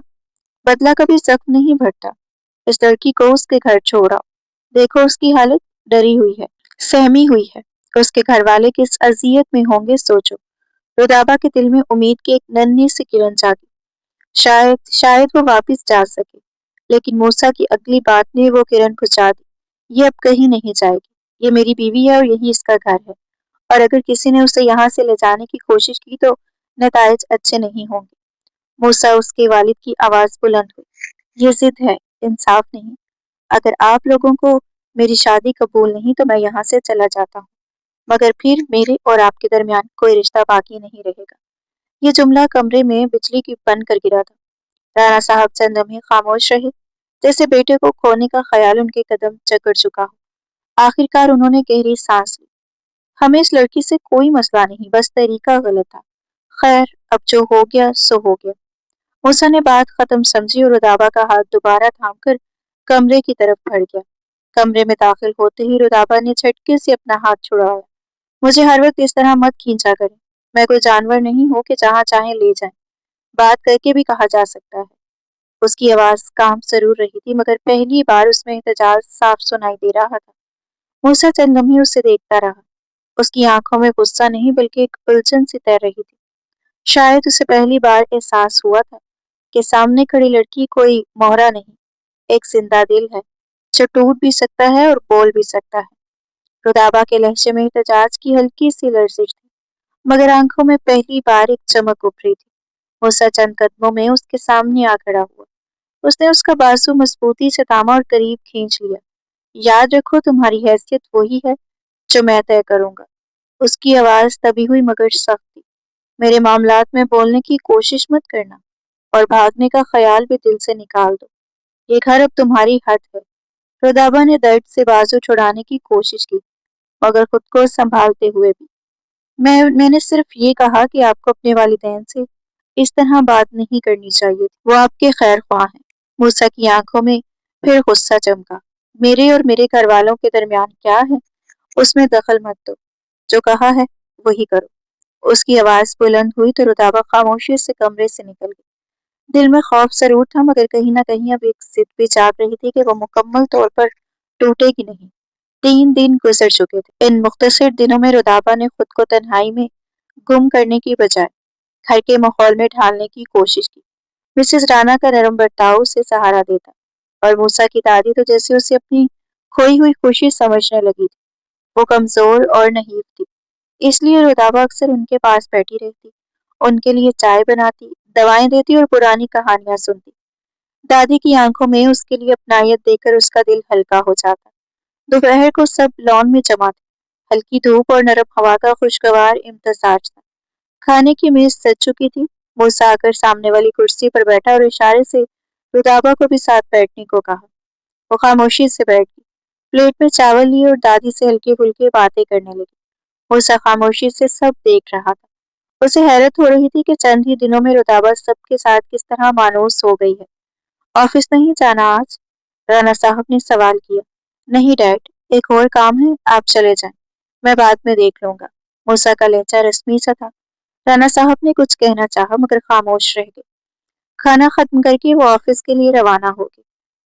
بدلہ کبھی زخم نہیں بھرتا۔ اس لڑکی کو اس کے گھر چھوڑا۔ دیکھو اس کی حالت، ڈری ہوئی ہے، سہمی ہوئی ہے۔ اس کے گھر والے کس اذیت میں ہوں گے سوچو۔ رودابا کے دل میں امید کی ایک ننھی سی کرن جاگی۔ شاید وہ واپس جا سکے، لیکن موسیٰ کی اگلی بات نے وہ کرن بجھا دی۔ یہ اب کہیں نہیں جائے گی۔ یہ میری بیوی ہے اور یہی اس کا گھر ہے، اور اگر کسی نے اسے یہاں سے لے جانے کی کوشش کی تو نتائج اچھے نہیں ہوں گے۔ موسیٰ، اس کے والد کی آواز بلند ہوئی، یہ ضد ہے، انصاف نہیں۔ اگر آپ لوگوں کو میری شادی قبول نہیں تو میں یہاں سے چلا جاتا ہوں، مگر پھر میرے اور آپ کے درمیان کوئی رشتہ باقی نہیں رہے گا۔ یہ جملہ کمرے میں بجلی کی بن کر گرا تھا۔ رانا صاحب چند لمحے خاموش رہے، جیسے بیٹے کو کھونے کا خیال ان کے قدم جکڑ چکا ہو۔ آخرکار انہوں نے گہری سانس لی۔ ہمیں اس لڑکی سے کوئی مسئلہ نہیں، بس طریقہ غلط تھا۔ خیر، اب جو ہو گیا سو ہو گیا۔ موسیٰ نے بات ختم سمجھی اور رودابا کا ہاتھ دوبارہ تھام کر کمرے کی طرف بڑھ گیا۔ کمرے میں داخل ہوتے ہی رودابا نے جھٹکے سے اپنا ہاتھ چھڑایا۔ مجھے ہر وقت اس طرح مت کھینچا کریں۔ میں کوئی جانور نہیں ہوں کہ جہاں چاہیں لے جائیں۔ بات کر کے بھی کہا جا سکتا ہے۔ اس کی آواز کام ضرور رہی تھی، مگر پہلی بار اس میں احتجاج صاف سنائی دے رہا تھا۔ موسیٰ چند لمحے اسے دیکھتا رہا۔ اس کی آنکھوں میں غصہ نہیں بلکہ ایک الجھن سی تیر رہی تھی۔ شاید اسے پہلی بار احساس ہوا تھا کہ سامنے کھڑی لڑکی کوئی مہرہ نہیں، ایک زندہ دل ہے، جو ٹوٹ بھی سکتا ہے اور بول بھی سکتا ہے۔ رودابا کے لہجے میں احتجاج کی ہلکی سی لرزش تھی، مگر آنکھوں میں پہلی بار ایک چمک ابھری تھی۔ موسیٰ چند قدموں میں اس کے سامنے آ کھڑا ہوا۔ اس نے اس کا بازو مضبوطی سے تھاما اور قریب کھینچ لیا۔ یاد رکھو، تمہاری حیثیت وہی ہے جو میں طے کروں گا۔ اس کی آواز دبی ہوئی مگر سخت تھی۔ میرے معاملات میں بولنے کی کوشش مت کرنا، اور بھاگنے کا خیال بھی دل سے نکال دو۔ یہ گھر اب تمہاری حد ہے۔ رودابا نے درد سے بازو چھڑانے کی کوشش کی، مگر خود کو سنبھالتے ہوئے بھی۔ میں نے صرف یہ کہا کہ آپ کو اپنے والدین سے اس طرح بات نہیں کرنی چاہیے تھی۔ وہ آپ کے خیر خواہ ہیں۔ موسیٰ کی آنکھوں میں پھر غصہ چمکا۔ میرے اور میرے گھر والوں کے درمیان کیا ہے، اس میں دخل مت دو۔ جو کہا ہے وہی کرو۔ اس کی آواز بلند ہوئی تو رودابا خاموشی سے کمرے سے نکل گئی۔ دل میں خوف ضرور تھا، مگر کہیں نہ کہیں اب ایک ضد بھی جاگ رہی تھی کہ وہ مکمل طور پر ٹوٹے گی نہیں۔ 3 دن گزر چکے تھے۔ ان مختصر دنوں میں رودابا نے خود کو تنہائی میں گم کرنے کی بجائے گھر کے ماحول میں ڈھالنے کی کوشش کی۔ مسز رانا کا نرم برتاؤ اسے سہارا دیتا، اور موسیٰ کی دادی تو جیسے اسے اپنی کھوئی ہوئی خوشی سمجھنے لگی تھی۔ وہ کمزور اور نحیف تھی، اس لیے رودابا اکثر ان کے پاس بیٹھی رہتی، ان کے لیے چائے بناتی، دوائیں دیتی اور پرانی کہانیاں سنتی۔ دادی کی آنکھوں میں اس کے لیے اپنائیت دیکھ کر اس کا دل ہلکا ہو جاتا۔ دوپہر کو سب لان میں جمع تھے۔ ہلکی دھوپ اور نرم ہوا کا خوشگوار امتزاج تھا۔ کھانے کی میز سج چکی تھی۔ موسیٰ آ کر سامنے والی کرسی پر بیٹھا اور اشارے سے رودابا کو بھی ساتھ بیٹھنے کو کہا۔ وہ خاموشی سے بیٹھ گئی، پلیٹ میں چاول لیے اور دادی سے ہلکی پھلکی باتیں کرنے لگی۔ موسیٰ خاموشی سے سب دیکھ رہا تھا۔ اسے حیرت ہو رہی تھی کہ چند ہی دنوں میں رودابا سب کے ساتھ کس طرح مانوس ہو گئی ہے۔ آفس نہیں جانا آج؟ رانا صاحب نے سوال کیا۔ نہیں ڈیڈ، ایک اور کام ہے، آپ چلے جائیں، میں بعد میں دیکھ لوں گا۔ موسیٰ کا لہجہ رسمی سا تھا۔ رانا صاحب نے کچھ کہنا چاہا مگر خاموش رہ گئے۔ کھانا ختم کر کے وہ آفس کے لیے روانہ ہو گئے۔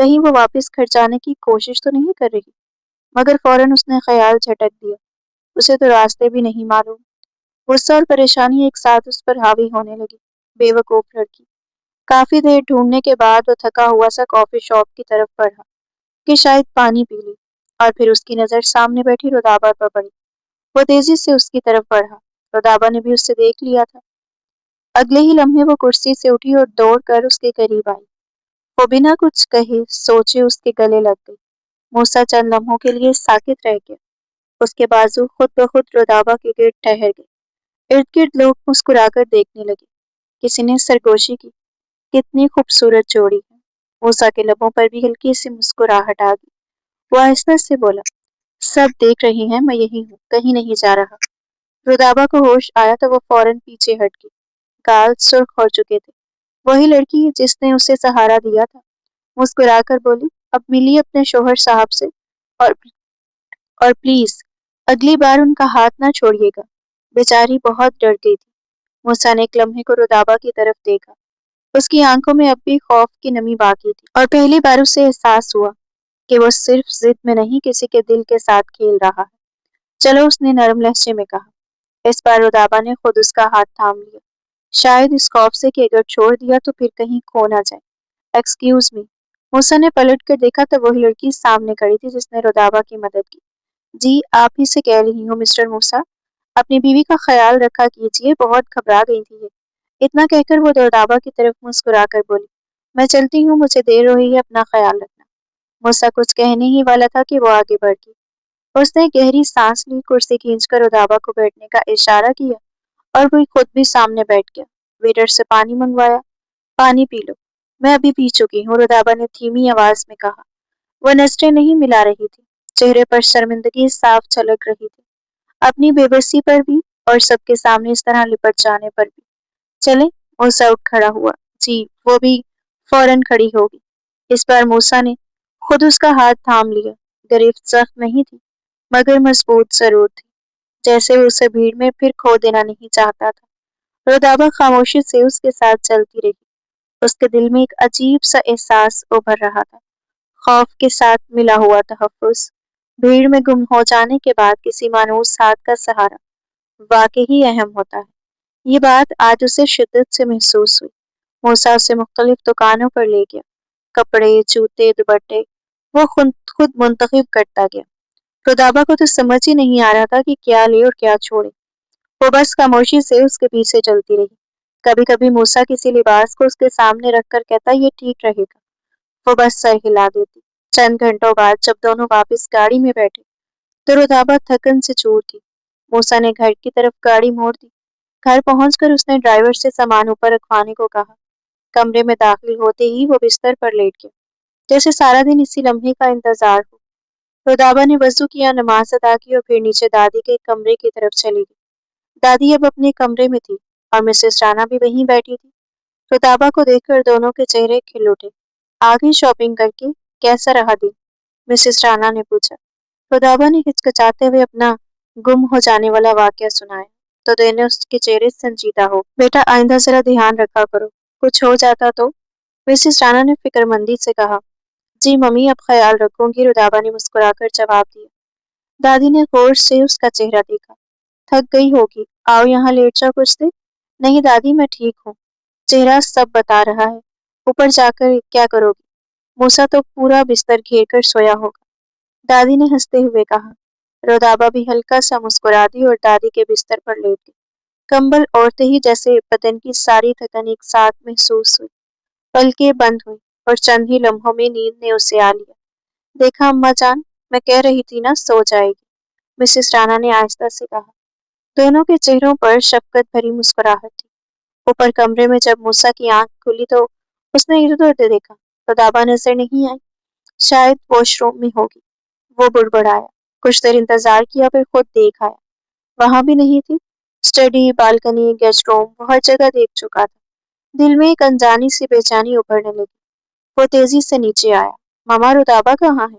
کہیں وہ واپس گھر جانے کی کوشش تو نہیں کر رہی، مگر فوراً اس نے خیال جھٹک دیا، اسے تو راستے بھی نہیں معلوم۔ غصہ اور پریشانی ایک ساتھ اس پر حاوی ہونے لگی۔ بے وقوف لڑکی۔ کافی دیر ڈھونڈنے کے بعد وہ تھکا ہوا سا کافی شاپ کی طرف بڑھا کہ شاید پانی پی لے، اور پھر اس کی نظر سامنے بیٹھی رودابا پر پڑی۔ وہ تیزی سے اس کی طرف بڑھا۔ رودابا نے بھی اسے دیکھ لیا تھا۔ اگلے ہی لمحے وہ کرسی سے اٹھی اور دوڑ کر اس کے قریب آئی۔ وہ بنا کچھ کہے سوچے اس کے گلے لگ گئی۔ موسیٰ چند لمحوں کے لیے ساکت رہ گیا۔ اس کے بازو خود بخود رودابا کے گرد ٹھہر گئے۔ ارد گرد لوگ مسکرا کر دیکھنے لگے۔ کسی نے سرگوشی کی، کتنی خوبصورت جوڑی ہے۔ موسیٰ کے لبوں پر بھی ہلکی سی مسکراہٹ آ گئی۔ وہ آہستہ سے بولا، سب دیکھ رہے ہیں، میں یہی ہوں، کہیں نہیں جا رہا۔ رودابا کو ہوش آیا تو وہ فوراً پیچھے ہٹ گئی۔ گال سرخ ہو چکے تھے۔ وہی لڑکی جس نے اسے سہارا دیا تھا مسکرا کر بولی، اب ملی اپنے شوہر صاحب سے، اور پلیز اگلی بار ان کا ہاتھ نہ چھوڑیے گا۔ بیچاری بہت ڈر گئی تھی۔ موسیٰ نے ایک لمحے کو رودابا کی طرف دیکھا۔ اس کی آنکھوں میں اب بھی خوف کی نمی باقی تھی، اور پہلی بار اسے احساس ہوا کہ وہ صرف ضد میں نہیں کسی کے دل کے ساتھ کھیل رہا ہے۔ چلو، اس نے نرم لہجے میں کہا۔ اس بار رودابا نے خود اس کا ہاتھ تھام لیا، شاید اس خوف سے کہ اگر چھوڑ دیا تو پھر کہیں کھو نہ جائے۔ Excuse me. موسیٰ نے پلٹ کر دیکھا تو وہی لڑکی سامنے کھڑی تھی جس نے رودابا کی مدد کی۔ جی، آپ ہی سے کہہ رہی ہوں مسٹر موسیٰ، اپنی بیوی کا خیال رکھا کیجیے، بہت گھبرا گئی تھی یہ۔ اتنا کہہ کر وہ رودابا کی طرف مسکرا کر بولی، میں چلتی ہوں، مجھے دیر ہو رہی ہے، اپنا خیال رکھنا۔ موسیٰ کچھ کہنے ہی والا تھا کہ وہ آگے بڑھ گئی۔ اس نے گہری سانس لی، کرسی کھینچ کر رودابا کو بیٹھنے کا اشارہ کیا، اور وہ خود بھی سامنے بیٹھ گیا۔ ویٹر سے پانی منگوایا۔ پانی پی لو، میں ابھی پی چکی ہوں، رودابا نے دھیمی آواز میں کہا۔ وہ نظریں نہیں ملا رہی تھی، چہرے پر شرمندگی صاف جھلک رہی تھی، اپنی بے بسی پر بھی اور سب کے سامنے اس طرح لپٹ جانے پر بھی۔ چلیں، موسیٰ اٹھ کھڑا ہوا۔ جی، وہ بھی فوراً کھڑی ہوگی۔ اس بار موسیٰ نے خود اس کا ہاتھ تھام لیا۔ گرفت سخت نہیں تھی، مگر مضبوط ضرور تھی، جیسے وہ اسے بھیڑ میں پھر کھو دینا نہیں چاہتا تھا۔ رودابا خاموشی سے اس کے ساتھ چلتی رہی۔ اس کے دل میں ایک عجیب سا احساس ابھر رہا تھا، خوف کے ساتھ ملا ہوا تحفظ۔ بھیڑ میں گم ہو جانے کے بعد کسی مانوس ہاتھ کا سہارا واقعی اہم ہوتا ہے۔ یہ بات آج اسے شدت سے محسوس ہوئی۔ موسیٰ اسے مختلف دکانوں پر لے گیا، کپڑے، جوتے، دوپٹے وہ خود منتخب کرتا گیا۔ رودابا کو تو سمجھ ہی نہیں آ رہا تھا کہ کیا لے اور کیا چھوڑے۔ وہ بس خاموشی سے اس کے پیچھے چلتی رہی۔ کبھی کبھی موسیٰ کسی لباس کو اس کے سامنے رکھ کر کہتا، یہ ٹھیک رہے گا۔ وہ بس سر ہلا دیتی۔ چند گھنٹوں بعد جب دونوں واپس گاڑی میں بیٹھے تو رودابا تھکن سے چور تھی۔ موسیٰ نے گھر کی طرف گاڑی موڑ دی۔ گھر پہنچ کر اس نے ڈرائیور سے سامان اوپر رکھوانے کو کہا۔ کمرے میں داخل ہوتے ہی وہ بستر پر لیٹ گیا، جیسے سارا دن اسی لمحے کا انتظار ہو۔ رودابا نے وضو کیا، نماز ادا کی اور پھر نیچے دادی کے کمرے کی طرف چلی گئی۔ دادی اب اپنے کمرے میں تھی اور مسز رانا بھی وہیں بیٹھی تھی۔ رودابا کو دیکھ کر دونوں کے چہرے کھل اٹھے۔ آگئی شاپنگ کر کے؟ کیسا رہا دن؟ مسز رانا نے پوچھا۔ رودابا نے ہچکچاتے ہوئے اپنا گم ہو جانے والا واقعہ سنایا تو دونوں اس کے چہرے سنجیدہ ہو۔ بیٹا، آئندہ ذرا دھیان رکھا کرو، کچھ ہو جاتا تو؟ مسز رانا نے فکر مندی سے کہا۔ جی ممی، اب خیال رکھوں گی، رودابا نے مسکرا کر جواب دیا۔ دادی نے غور سے اس کا چہرہ دیکھا۔ تھک گئی ہوگی، آؤ یہاں لیٹ جاؤ کچھ دیر۔ نہیں دادی، میں ٹھیک ہوں، چہرہ سب بتا رہا ہے، اوپر جا کر کیا کرو گی؟ موسیٰ تو پورا بستر گھیر کر سویا ہوگا، دادی نے ہنستے ہوئے کہا۔ رودابا بھی ہلکا سا مسکرا دی اور دادی کے بستر پر لیٹ گئی۔ کمبل اوڑھتے ہی جیسے بدن کی ساری تھکن ایک ساتھ محسوس ہوئی، پلکیں بند ہوئی اور چند ہی لمحوں میں نیند نے اسے آ لیا۔ دیکھا اماں جان، میں کہہ رہی تھی نا سو جائے گی، مسز رانا نے آہستہ سے کہا۔ دونوں کے چہروں پر شفقت بھری مسکراہٹ تھی۔ اوپر کمرے میں جب موسیٰ کی آنکھ کھلی تو اس نے ادھر ادھر دیکھا۔ رودابا نظر نہیں آئی، شاید واش روم میں ہوگی۔ وہ بڑبڑایا، کچھ دیر انتظار کیا، پھر خود دیکھ آیا، وہاں بھی نہیں تھی۔ اسٹڈی، بالکنی، گیسٹ روم، وہ ہر جگہ دیکھ چکا تھا۔ دل میں ایک انجانی سی بے چینی ابھرنے لگی۔ وہ تیزی سے نیچے آیا۔ ماما، رودابا کہاں ہے؟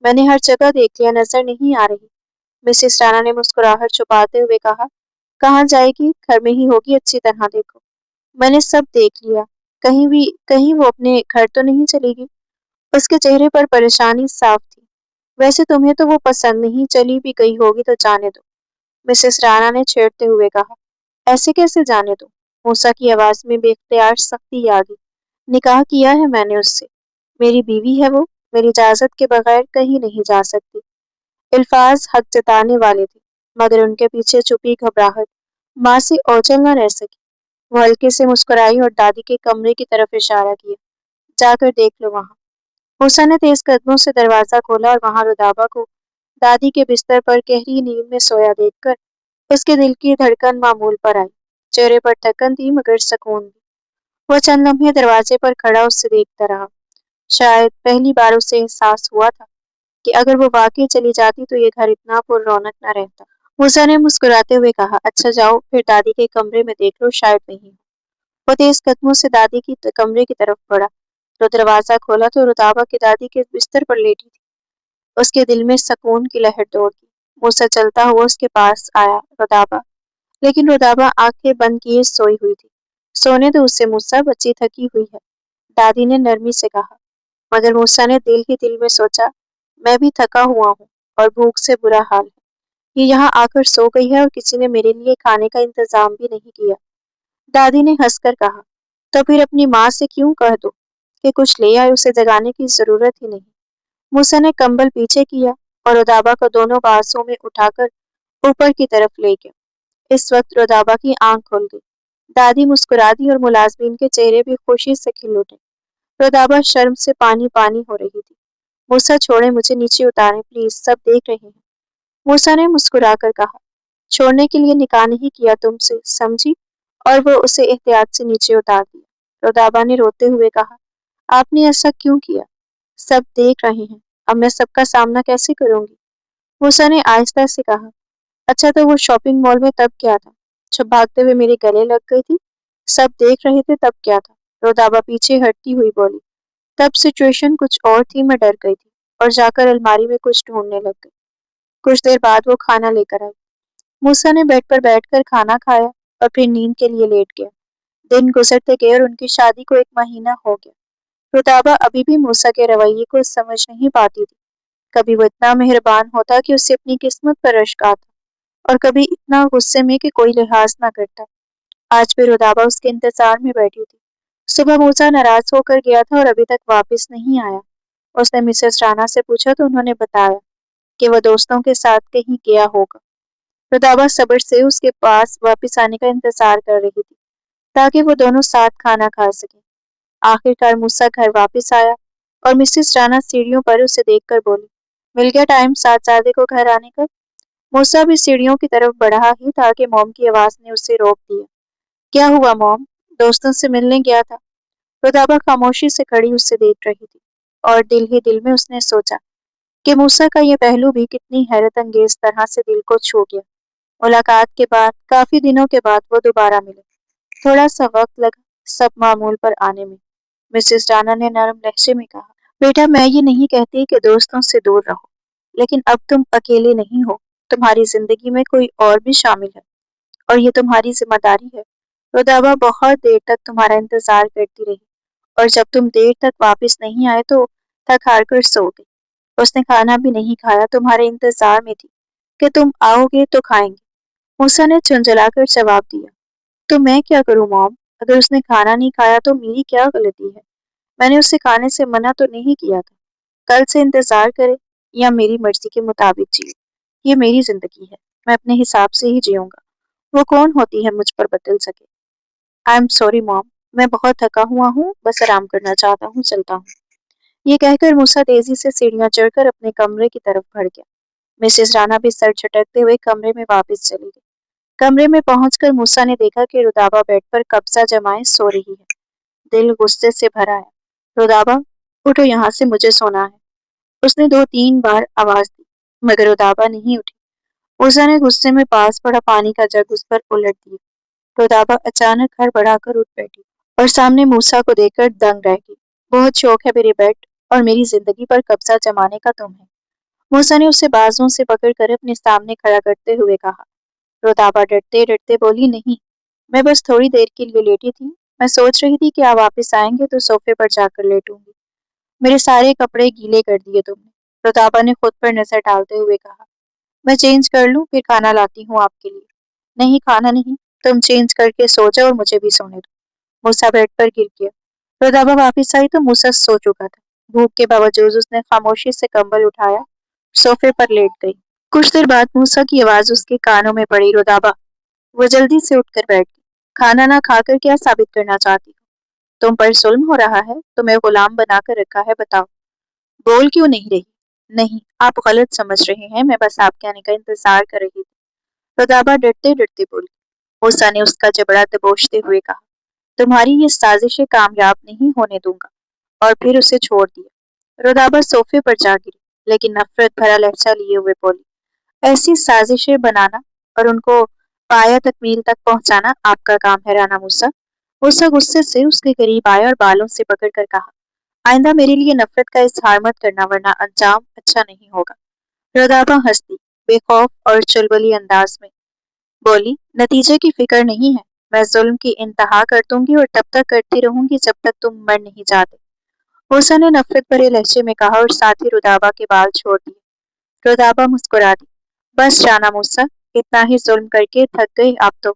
میں نے ہر جگہ دیکھ لیا، نظر نہیں آ رہی، مسز رانا نے مسکراہٹ چھپاتے ہوئے کہا۔ کہاں جائے گی، گھر میں ہی ہوگی، اچھی طرح دیکھو۔ میں نے سب دیکھ لیا، کہیں وہ اپنے گھر تو نہیں چلی گئی؟ اس کے چہرے پر پریشانی صاف تھی۔ ویسے تمہیں تو وہ پسند نہیں، چلی بھی گئی ہوگی تو جانے دو، مسز رانا نے چھیڑتے ہوئے کہا۔ ایسے کیسے جانے دو؟ موسیٰ کی آواز میں بے اختیار سختی آ گئی۔ نکاح کیا ہے میں نے اس سے، میری بیوی ہے وہ، میری اجازت کے بغیر کہیں نہیں جا سکتی۔ الفاظ حق جتانے والے تھے، مگر ان کے پیچھے چھپی گھبراہٹ ماں سے اوجھل نہ رہ سکی۔ وہ ہلکے سے مسکرائی اور دادی کے کمرے کی طرف اشارہ کیا۔ جا کر دیکھ لو وہاں۔ موسیٰ نے تیز قدموں سے دروازہ کھولا اور وہاں رودابہ کو دادی کے بستر پر گہری نیند میں سویا دیکھ کر اس کے دل کی دھڑکن معمول پر آئی۔ چہرے پر تھکن تھی مگر سکون بھی۔ وہ چند لمحے دروازے پر کھڑا اس سے دیکھتا رہا۔ شاید پہلی بار اسے احساس ہوا تھا کہ اگر وہ واقعی چلی جاتی تو یہ گھر اتنا پر رونق نہ رہتا۔ موسیٰ نے مسکراتے ہوئے کہا، اچھا جاؤ پھر دادی کے کمرے میں دیکھ لو، شاید نہیں۔ وہ تیز قدموں سے دادی کی کمرے کی طرف بڑھا تو دروازہ کھولا تو رودابہ کی دادی کے بستر پر لیٹی تھی۔ اس کے دل میں سکون کی لہر دوڑ گئی۔ موسیٰ چلتا ہوا اس کے پاس آیا، رودابہ، لیکن رودابہ آنکھیں بند کیے سوئی ہوئی تھی۔ سونے دو اسے موسیٰ، بچی تھکی ہوئی ہے، دادی نے نرمی سے کہا۔ مگر موسیٰ نے دل ہی دل میں سوچا، میں بھی تھکا ہوا ہوں اور بھوک سے برا حال ہے۔ یہ یہاں آ کر سو گئی ہے اور کسی نے میرے لیے کھانے کا انتظام بھی نہیں کیا۔ دادی نے ہنس کر کہا، تو پھر اپنی ماں سے کیوں کہہ دو کہ کچھ لے آئے، اسے جگانے کی ضرورت ہی نہیں۔ موسیٰ نے کمبل پیچھے کیا اور رودابہ کو دونوں بازوں میں اٹھا کر اوپر کی طرف لے گیا۔ اس وقت رودابہ کی آنکھ کھل گئی۔ دادی مسکرا دی اور ملازمین کے چہرے بھی خوشی سے کھل اٹھے۔ رودابہ شرم سے پانی پانی ہو رہی تھی۔ موسیٰ چھوڑیں مجھے، نیچے اتاریں پلیز، سب دیکھ رہے ہیں۔ موسیٰ نے مسکرا کر کہا، چھوڑنے کے لیے نکاح نہیں کیا تم سے، سمجھی؟ اور وہ اسے احتیاط سے نیچے اتار دیا۔ رودابہ نے روتے ہوئے کہا، آپ نے ایسا کیوں کیا؟ سب دیکھ رہے ہیں، اب میں سب کا سامنا کیسے کروں گی؟ موسیٰ نے آہستہ سے کہا، اچھا تو وہ شاپنگ مال میں تب کیا تھا جب بھاگتے ہوئے میرے گلے لگ گئی تھی؟ سب دیکھ رہے تھے تب کیا تھا؟ رودابہ پیچھے ہٹتی ہوئی بولی، تب سچویشن کچھ اور تھی، میں ڈر گئی تھی اور جا کر الماری میں کچھ ڈھونڈنے لگ گئی۔ کچھ دیر بعد وہ کھانا لے کر آئی۔ موسیٰ نے بیڈ پر بیٹھ کر کھانا کھایا اور پھر نیند کے لیے لیٹ گیا۔ دن گزرتے گئے اور ان کی شادی کو 1 مہینہ ہو گیا۔ رودابہ ابھی بھی موسیٰ کے رویے کو سمجھ نہیں پاتی تھی۔ کبھی وہ اتنا مہربان ہوتا کہ اسے اپنی قسمت پر رشک آتا اور کبھی اتنا غصے میں کہ کوئی لحاظ نہ کرتا۔ آج بھی رودابہ اس کے انتظار میں بیٹھی تھی۔ صبح موسیٰ ناراض ہو کر گیا تھا اور ابھی تک واپس نہیں آیا۔ اس نے مسز رانا سے پوچھا تو انہوں نے بتایا کہ وہ دوستوں کے ساتھ کہیں گیا ہوگا۔ رودابہ صبر سے اس کے پاس واپس آنے کا انتظار کر رہی تھی تاکہ وہ دونوں ساتھ کھانا کھا سکیں۔ آخر کار موسیٰ گھر واپس آیا اور مسز رانا سیڑھیوں پر اسے دیکھ کر بولی، مل گیا ٹائم صاحبزادے کو گھر آنے کا؟ موسیٰ بھی سیڑھیوں کی طرف بڑھا ہی تھا کہ موم کی آواز نے اسے روک دیا۔ کیا ہوا موم؟ دوستوں سے ملنے گیا تھا۔ رودابہ خاموشی سے کھڑی اسے دیکھ رہی تھی اور دل ہی دل میں اس نے سوچا کہ موسیٰ کا یہ پہلو بھی کتنی حیرت انگیز طرح سے دل کو چھو گیا۔ ملاقات کے بعد کافی دنوں کے بعد وہ دوبارہ ملے۔ تھوڑا سا وقت لگا سب معمول پر آنے میں۔ مسز رانا نے نرم لہجے میں کہا، بیٹا میں یہ نہیں کہتی کہ دوستوں سے دور رہو، لیکن اب تم اکیلے نہیں ہو، تمہاری زندگی میں کوئی اور بھی شامل ہے اور یہ تمہاری ذمہ داری ہے۔ رودابہ بہت دیر تک تمہارا انتظار کرتی رہی اور جب تم دیر تک واپس نہیں آئے تو تھک ہار کر سو گئی۔ اس نے کھانا بھی نہیں کھایا، تمہارے انتظار میں تھی کہ تم آؤ گے تو کھائیں گے۔ موسیٰ نے جھنجھلا کر جواب دیا، تو میں کیا کروں موم؟ اگر اس نے کھانا نہیں کھایا تو میری کیا غلطی ہے؟ میں نے اسے کھانے سے منع تو نہیں کیا تھا۔ کل سے انتظار کرے یا میری مرضی کے مطابق جیے، یہ میری زندگی ہے، میں اپنے حساب سے ہی جیوں گا۔ وہ کون ہوتی ہے مجھ پر بدل سکے؟ آئی ایم سوری موم، میں بہت تھکا ہوا ہوں، بس آرام کرنا چاہتا ہوں، چلتا ہوں۔ یہ کہہ کر موسیٰ تیزی سے سیڑھیاں چڑھ کر اپنے کمرے کی طرف بڑھ گیا۔ مسز رانا بھی سر جھٹکتے ہوئے کمرے میں واپس چلی گئی۔ کمرے میں پہنچ کر موسیٰ نے دیکھا کہ رودابہ بیڈ پر قبضہ جمائے سو رہی ہے۔ دل غصے سے بھرا ہے۔ رودابہ اٹھو یہاں سے، مجھے سونا ہے۔ اس نے 2-3 بار آواز دی مگر رودابہ نہیں اٹھی۔ موسیٰ نے غصے میں پاس پڑا پانی کا جگ اس پر الٹ دیا۔ رودابہ اچانک ہڑبڑا کر اٹھ بیٹھی اور سامنے موسیٰ کو دیکھ کر دنگ رہ گئی۔ بہت شوق ہے میرے بیڈ اور میری زندگی پر قبضہ جمانے کا تمہیں۔ موسیٰ نے اسے بازوں سے پکڑ کر اپنے سامنے کھڑا کرتے ہوئے کہا۔ رودابہ ڈرتے ڈرتے بولی، نہیں، میں بس تھوڑی دیر کے لیے لیٹی تھی، میں سوچ رہی تھی کہ آپ واپس آئیں گے تو صوفے پر جا کر لیٹوں گی۔ میرے سارے کپڑے گیلے کر دیے تم نے، رتابہ نے خود پر نظر ڈالتے ہوئے کہا۔ میں چینج کر لوں پھر کھانا لاتی ہوں آپ کے لیے۔ نہیں کھانا نہیں، تم چینج کر کے سو جاؤ اور مجھے بھی سونے دو۔ موسیٰ بیڈ پر گر گیا۔ رتابہ واپس آئی تو موسیٰ سو چکا تھا۔ بھوک کے باوجود اس نے خاموشی سے کمبل اٹھایا، صوفے پر لیٹ گئی۔ کچھ دیر بعد موسیٰ کی آواز اس کے کانوں میں پڑی، رتابہ۔ وہ جلدی سے اٹھ کر بیٹھ گئی۔ کھانا نہ کھا کر کیا ثابت کرنا چاہتی ہو؟ تم پر ظلم ہو رہا ہے، تمہیں غلام بنا کر رکھا ہے، بتاؤ۔ بول کیوں نہیں رہی؟ نہیں، آپ غلط سمجھ رہے ہیں، میں بس آپ کے آنے کا انتظار کر رہی تھی، رتابہ ڈرتے ڈرتے بولی۔ موسیٰ نے اس کا جبڑا دبوچتے ہوئے کہا، تمہاری یہ سازشیں کامیاب نہیں ہونے دوں گا، اور پھر اسے چھوڑ دیا۔ رتابہ صوفے پر جا گری، لیکن نفرت بھرا لہجہ لیے ہوئے بولی، ایسی سازشیں بنانا اور ان کو پایہ تکمیل تک پہنچانا آپ کا کام ہے رانا موسیٰ۔ موسیٰ غصے سے اس کے قریب آیا اور بالوں سے پکڑ کر کہا، آئندہ میرے لیے نفرت کا اظہار مت کرنا ورنہ انجام اچھا نہیں ہوگا۔ رتابہ ہنس دی، بے خوف اور چلبلی انداز میں بولی، نتیجے کی فکر نہیں ہے، میں ظلم کی انتہا کر دوں گی اور تب تک کرتی رہوں گی جب تک تم مر نہیں جاتے، موسیٰ نے نفرت بھرے لہجے میں کہا اور ساتھ ہی رتابہ کے بال چھوڑ دیے۔ رتابہ مسکرا دی، بس رانا موسیٰ، اتنا ہی ظلم کر کے تھک گئی آپ تو؟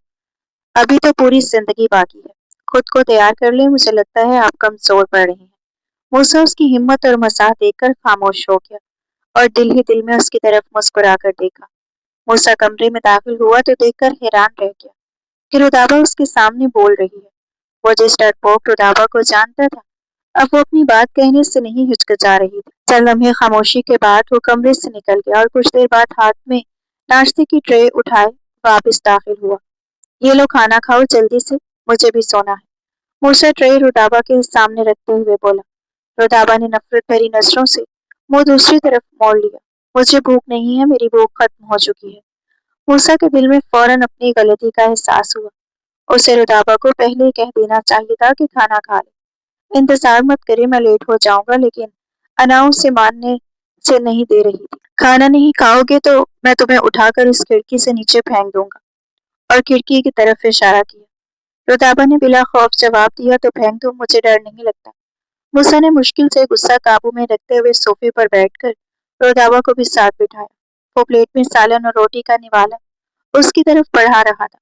ابھی تو پوری زندگی باقی ہے، خود کو تیار کر لیں، مجھے لگتا ہے آپ کمزور پڑ رہی ہیں۔ موسیٰ اس کی ہمت اور مزاح دیکھ کر خاموش ہو گیا اور دل ہی دل میں اس کی طرف مسکرا کر دیکھا۔ موسیٰ کمرے میں داخل ہوا تو دیکھ کر حیران رہ گیا کہ رتابہ اس کے سامنے بول رہی ہے۔ وہ جس ڈرپوک رتابہ کو جانتا تھا، اب وہ اپنی بات کہنے سے نہیں ہچکچا رہی تھی۔ چند لمحے خاموشی کے بعد وہ کمرے سے نکل گیا اور کچھ دیر بعد ہاتھ میں ناشتے کی ٹرے اٹھائے واپس داخل ہوا۔ یہ لو کھانا کھاؤ جلدی سے، مجھے بھی سونا ہے، موسیٰ ٹرے رتابہ کے سامنے رکھتے ہوئے بولا۔ رتابہ نے نفرت بھری نظروں سے منہ دوسری طرف موڑ لیا، مجھے بھوک نہیں ہے، میری بھوک ختم ہو چکی ہے۔ موسیٰ کے دل میں فوراً اپنی غلطی کا احساس ہوا، اسے رتابہ کو پہلے ہی کہہ دینا چاہیے تھا کہ کھانا کھا لے، انتظار مت کرے، میں لیٹ ہو جاؤں گا، لیکن انا اسے ماننے سے نہیں دے رہی تھی۔ کھانا نہیں کھاؤ گے تو میں تمہیں اٹھا کر اس کھڑکی سے نیچے پھینک دوں گا، اور کھڑکی کی طرف اشارہ کیا۔ رتابہ نے بلا خوف جواب دیا، تو پھینک دو، مجھے ڈر نہیں لگتا۔ موسیٰ نے مشکل سے غصہ قابو میں رکھتے ہوئے صوفے پر بیٹھ کر رتابہ کو بھی ساتھ بٹھایا۔ وہ پلیٹ میں سالن اور روٹی کا نوالا اس کی طرف بڑھا رہا تھا۔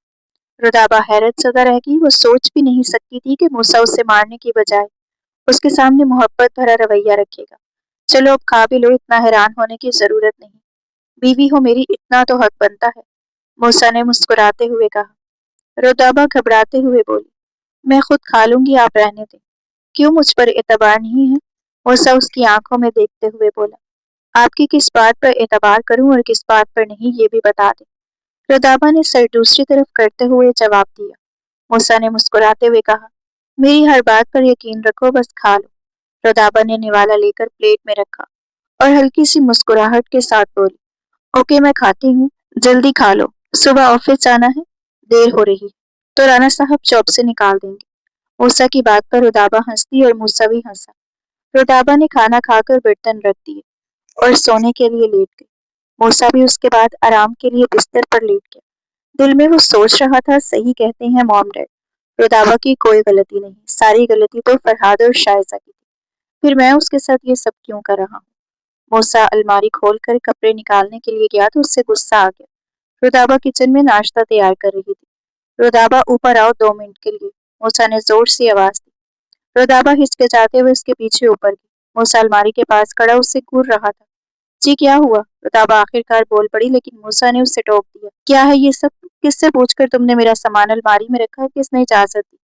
رتابہ حیرت زدہ رہ گئی، وہ سوچ بھی نہیں سکتی تھی کہ موسیٰ اسے مارنے کی بجائے اس کے سامنے محبت بھرا رویہ رکھے گا۔ چلو اب کھا بھی لو، اتنا حیران ہونے کی ضرورت نہیں، بیوی ہو میری، اتنا تو حق بنتا ہے، موسیٰ نے مسکراتے ہوئے کہا۔ رتابہ گھبراتے ہوئے بولی، میں خود کھا لوں گی، آپ رہنے دیں۔ کیوں مجھ پر اعتبار نہیں ہے؟ موسیٰ اس کی آنکھوں میں دیکھتے ہوئے بولا، آپ کی کس بات پر اعتبار کروں اور کس بات پر نہیں، یہ بھی بتا دیں۔ رتابہ نے سر دوسری طرف کرتے ہوئے جواب دیا۔ موسیٰ نے مسکراتے ہوئے کہا، میری ہر بات پر یقین رکھو، بس کھا لو۔ رتابہ نے نوالا لے کر پلیٹ میں رکھا اور ہلکی سی مسکراہٹ کے ساتھ بولی، اوکے میں کھاتی ہوں، جلدی کھا لو، صبح آفس جانا ہے، دیر ہو رہی ہے، تو رانا صاحب جاب سے نکال دیں گے۔ موسیٰ کی بات پر رتابہ ہنس دی اور موسیٰ بھی ہنسا۔ رتابہ نے کھانا کھا کر برتن رکھ دیے اور سونے کے لیے لیٹ گئی۔ موسیٰ بھی اس کے بعد آرام کے لیے بستر پر لیٹ گیا۔ دل میں وہ سوچ رہا تھا، صحیح کہتے ہیں موم ڈیڈ، رتابہ کی کوئی غلطی نہیں، ساری غلطی تو فرہاد اور شائزہ کی تھی، پھر میں اس کے ساتھ یہ سب کیوں کر رہا ہوں؟ موسیٰ الماری کھول کر کپڑے نکالنے کے لیے گیا تو اس سے غصہ آ گیا۔ رتابہ کچن میں ناشتہ تیار کر رہی تھی۔ رتابہ اوپر آؤ 2 منٹ کے لیے، موسیٰ نے زور سے آواز دی۔ رتابہ ہچکچاتے ہوئے اس کے پیچھے اوپر گئی۔ موسیٰ الماری کے پاس کھڑا اس سے گور رہا تھا۔ جی کیا ہوا؟ رتابہ آخرکار بول پڑی، لیکن موسیٰ نے اسے ٹوک دیا۔ کیا ہے یہ سب؟ کس سے پوچھ کر تم نے میرا سامان الماری میں رکھا؟ کس نے اجازت دی؟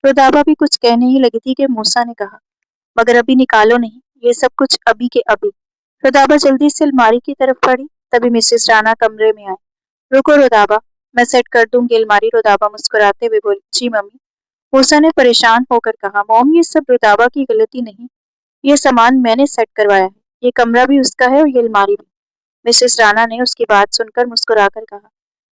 رتابہ بھی کچھ کہنے ہی لگی تھی کہ موسیٰ نے کہا، مگر ابھی نکالو نہیں، یہ سب کچھ ابھی کے ابھی۔ رتابہ جلدی سے الماری کی طرف بڑھی، تبھی مسز رانا کمرے میں آئے۔ رکو رتابہ، میں سیٹ کر دوں گی الماری، رتابہ مسکراتے ہوئے بولی۔ جی ممی، موسیٰ نے پریشان ہو کر کہا۔ موم، یہ سب رتابہ کی غلطی نہیں، یہ سامان میں نے سیٹ کروایا ہے، یہ کمرہ بھی اس کا ہے اور یہ الماری بھی۔ مسز رانا نے اس کی بات سن کر مسکرا کر کہا،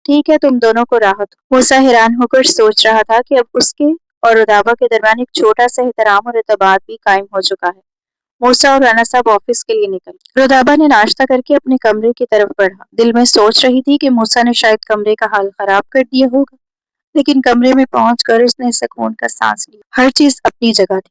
ٹھیک ہے، تم دونوں کو راحت ہو۔ موسیٰ حیران ہو کر سوچ رہا تھا کہ اب اس کے اور رتابہ کے درمیان ایک چھوٹا سا احترام اور اعتماد بھی قائم ہو چکا ہے۔ موسیٰ اور رانا صاحب آفس کے لیے نکل۔ رتابہ نے ناشتہ کر کے اپنے کمرے کی طرف بڑھا، دل میں سوچ رہی تھی کہ موسیٰ نے شاید کمرے کا حال خراب کر دیا ہوگا، لیکن کمرے میں پہنچ کر اس نے سکون کا سانس لیا، ہر چیز اپنی جگہ تھی۔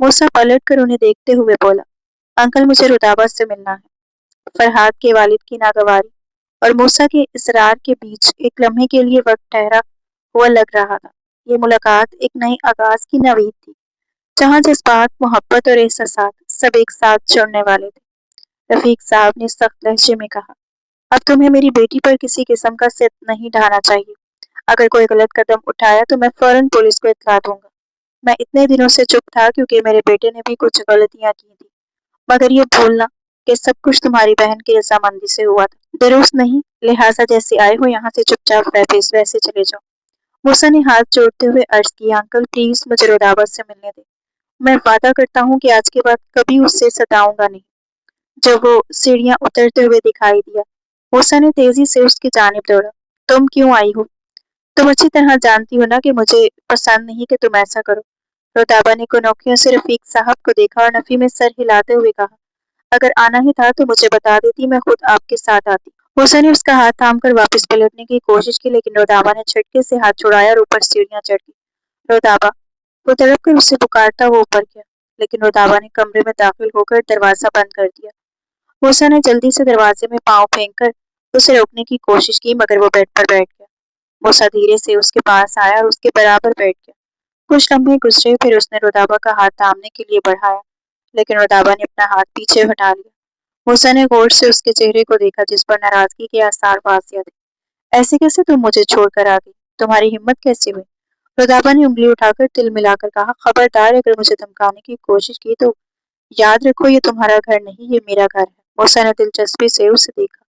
موسیٰ پلٹ کر انہیں دیکھتے ہوئے بولا، انکل مجھے رتابہ سے ملنا ہے۔ فرحاد کے والد کی ناگواری اور موسیٰ کے اصرار کے بیچ ایک لمحے کے لیے وقت ٹھہرا ہوا لگ رہا تھا۔ یہ ملاقات ایک نئی آغاز کی نوید تھی، جہاں جذبات، محبت اور احساسات سب ایک ساتھ جڑنے والے تھے۔ رفیق صاحب نے سخت لہجے میں کہا، اب تمہیں میری بیٹی پر کسی قسم کا سد نہیں ڈھانا چاہیے۔ اگر کوئی غلط قدم اٹھایا تو میں فوراً پولیس کو اطلاع دوں گا۔ میں اتنے دنوں سے چپ تھا کیونکہ میرے بیٹے نے بھی کچھ غلطیاں کی تھی، مگر یہ بھولنا کہ سب کچھ تمہاری بہن کی رضامندی سے ہوا تھا درست نہیں، لہٰذا جیسے آئے ہو یہاں سے چپ چاپ ویسے چلے جاؤ۔ موسیٰ نے ہاتھ جوڑتے ہوئے عرض کیا، انکل پلیز مجھے رتابہ سے ملنے دیں۔ میں وعدہ کرتا ہوں کہ آج کے بعد کبھی اس سے ستاؤں گا نہیں۔ جب وہ سیڑھیاں اترتے ہوئے دکھائی دیا، موسیٰ نے تیزی سے اس کی جانب دوڑا۔ تم کیوں آئی ہو؟ تم اچھی طرح جانتی ہو نا کہ مجھے پسند نہیں کہ تم ایسا کرو۔ رتابہ نے کنوکھیوں سے رفیق صاحب کو دیکھا اور نفی میں سر ہلاتے ہوئے کہا، اگر آنا ہی تھا تو مجھے بتا دیتی، میں خود آپ کے ساتھ آتی۔ موسیٰ نے اس کا ہاتھ تھام کر واپس پلٹنے کی کوشش کی، لیکن رتابہ نے جھٹکے سے ہاتھ چھڑایا اور اوپر سیڑھیاں چڑھ گئی۔ رتابہ! وہ تڑپ کر اسے پکارتا ہوا اوپر گیا، لیکن رتابہ نے کمرے میں داخل ہو کر دروازہ بند کر دیا۔ موسیٰ نے جلدی سے دروازے میں پاؤں پھینک کر اسے روکنے کی کوشش کی، مگر وہ بیڈ پر بیٹھ گیا۔ موسیٰ دھیرے سے اس کے پاس آیا اور اس کے برابر بیٹھ گیا۔ کچھ لمحے گزرے، پھر اس نے رتابہ کا ہاتھ تھامنے کے لیے بڑھایا، لیکن رتابہ نے اپنا ہاتھ پیچھے ہٹا لیا۔ موسیٰ نے غور سے اس کے چہرے کو دیکھا جس پر ناراضگی کے آثار واضح تھے۔ ایسے کیسے تم مجھے چھوڑ کر آ گئی؟ تمہاری ہمت کیسے ہوئی؟ رتابہ نے انگلی اٹھا کر تل ملا کر کہا، خبردار اگر مجھے دھمکانے کی کوشش کی تو یاد رکھو یہ تمہارا گھر نہیں، یہ میرا گھر ہے۔ موسیٰ نے دلچسپی سے اسے دیکھا،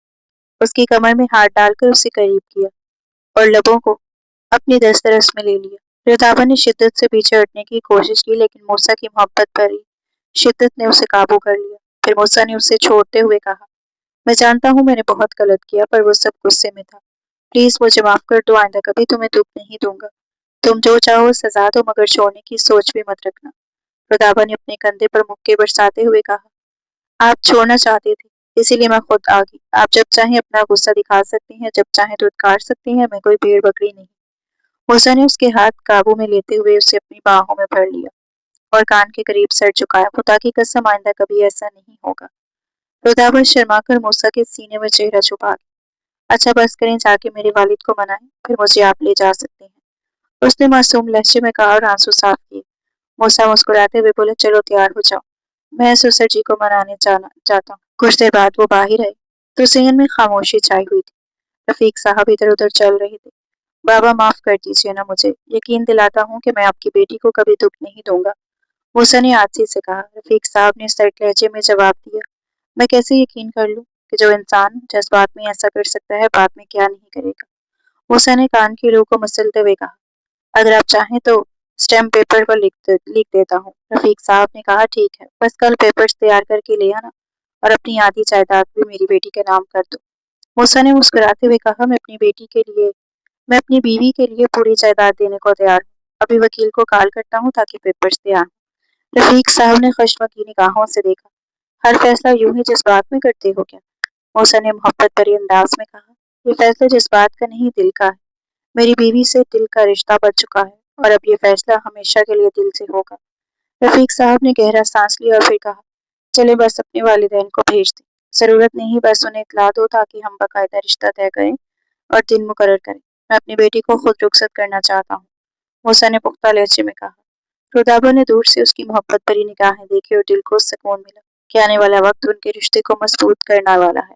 اس کی کمر میں ہاتھ ڈال کر اسے قریب کیا اور لبوں کو اپنی دسترس میں لے لیا۔ رتابہ نے شدت سے پیچھے ہٹنے کی کوشش کی، لیکن موسیٰ کی محبت بھری شدت نے اسے قابو کر لیا۔ پھر موسیٰ نے اسے چھوڑتے ہوئے کہا، میں جانتا ہوں میں نے بہت غلط کیا، پر وہ سب غصے میں تھا۔ پلیز مجھے معاف کر دو، آئندہ کبھی تمہیں دکھ نہیں دوں گا۔ تم جو چاہو سزا دو، مگر چھوڑنے کی سوچ بھی مت رکھنا۔ رتابہ نے اپنے کندھے پر مکے برساتے ہوئے کہا، آپ چھوڑنا چاہتے تھے، اسی لیے میں خود آ گئی۔ آپ جب چاہیں اپنا غصہ دکھا سکتی ہیں، جب چاہیں دھتکار سکتی ہیں، میں کوئی بھیڑ بکری نہیں۔ موسیٰ نے اس کے ہاتھ قابو میں لیتے ہوئے اسے اپنی باہوں میں بھر لیا اور کان کے قریب سر جھکایا، خدا کی قسم آئندہ کبھی ایسا نہیں ہوگا۔ رتابہ شرما کر موسیٰ کے سینے میں چہرہ چھپا گیا۔ اچھا بس کریں، جا کے میرے والد کو منائیں، پھر مجھے آپ لے جا سکتے ہیں، اس نے معصوم لہجے میں کہا اور آنسو صاف کیے۔ موسیٰ مسکراتے ہوئے بولا، چلو تیار ہو جاؤ، میں سسر جی کو منانے جاتا ہوں۔ کچھ دیر بعد وہ باہر آئے تو صحن میں خاموشی چھائی ہوئی تھی۔ رفیق صاحب ادھر ادھر چل رہے تھے۔ بابا معاف کر دیجیے نا مجھے، یقین دلاتا ہوں کہ میں آپ کی بیٹی کو کبھی دکھ نہیں دوں گا، موسیٰ نے عاجزی سے کہا۔ رفیق صاحب نے سرد لہجے میں جواب دیا، میں کیسے یقین کر لوں کہ جو انسان جذبات میں ایسا کر سکتا ہے بعد میں کیا نہیں کرے گا؟ موسیٰ نے کان کی روح کو مسلتے ہوئے کہا، اگر آپ چاہیں تو اسٹیمپ پیپر پر لکھ دیتا ہوں۔ رفیق صاحب نے کہا، ٹھیک ہے، بس کل پیپرز تیار کر کے لے آنا اور اپنی آدھی جائیداد بھی میری بیٹی کے نام کر دو۔ موسیٰ نے مسکراتے ہوئے کہا، میں اپنی بیوی کے لیے پوری جائیداد دینے کو تیار ہوں، ابھی وکیل کو کال کرتا ہوں تاکہ پیپرز تیار ہوں۔ رفیق صاحب نے خشمگین نگاہوں سے دیکھا، ہر فیصلہ یوں ہی جذبات میں کرتے ہو کیا؟ موسیٰ نے محبت بھرے انداز میں کہا، یہ فیصلہ جذبات کا نہیں، دل کا ہے۔ میری بیوی سے دل کا رشتہ بچ چکا ہے اور اب یہ فیصلہ ہمیشہ کے لیے دل سے ہوگا۔ رفیق صاحب نے گہرا سانس لیا اور پھر کہا، چلے بس اپنے والدین کو بھیج دیں، ضرورت نہیں، بس انہیں اطلاع دو تاکہ ہم باقاعدہ رشتہ طے کریں اور دن مقرر کریں۔ میں اپنی بیٹی کو خود رخصت کرنا چاہتا ہوں، موسیٰ نے پختہ لہجے میں کہا۔ رتابہ نے دور سے اس کی محبت بھری نگاہیں دیکھی اور دل کو سکون ملا کہ آنے والا وقت ان کے رشتے کو مضبوط کرنے والا ہے۔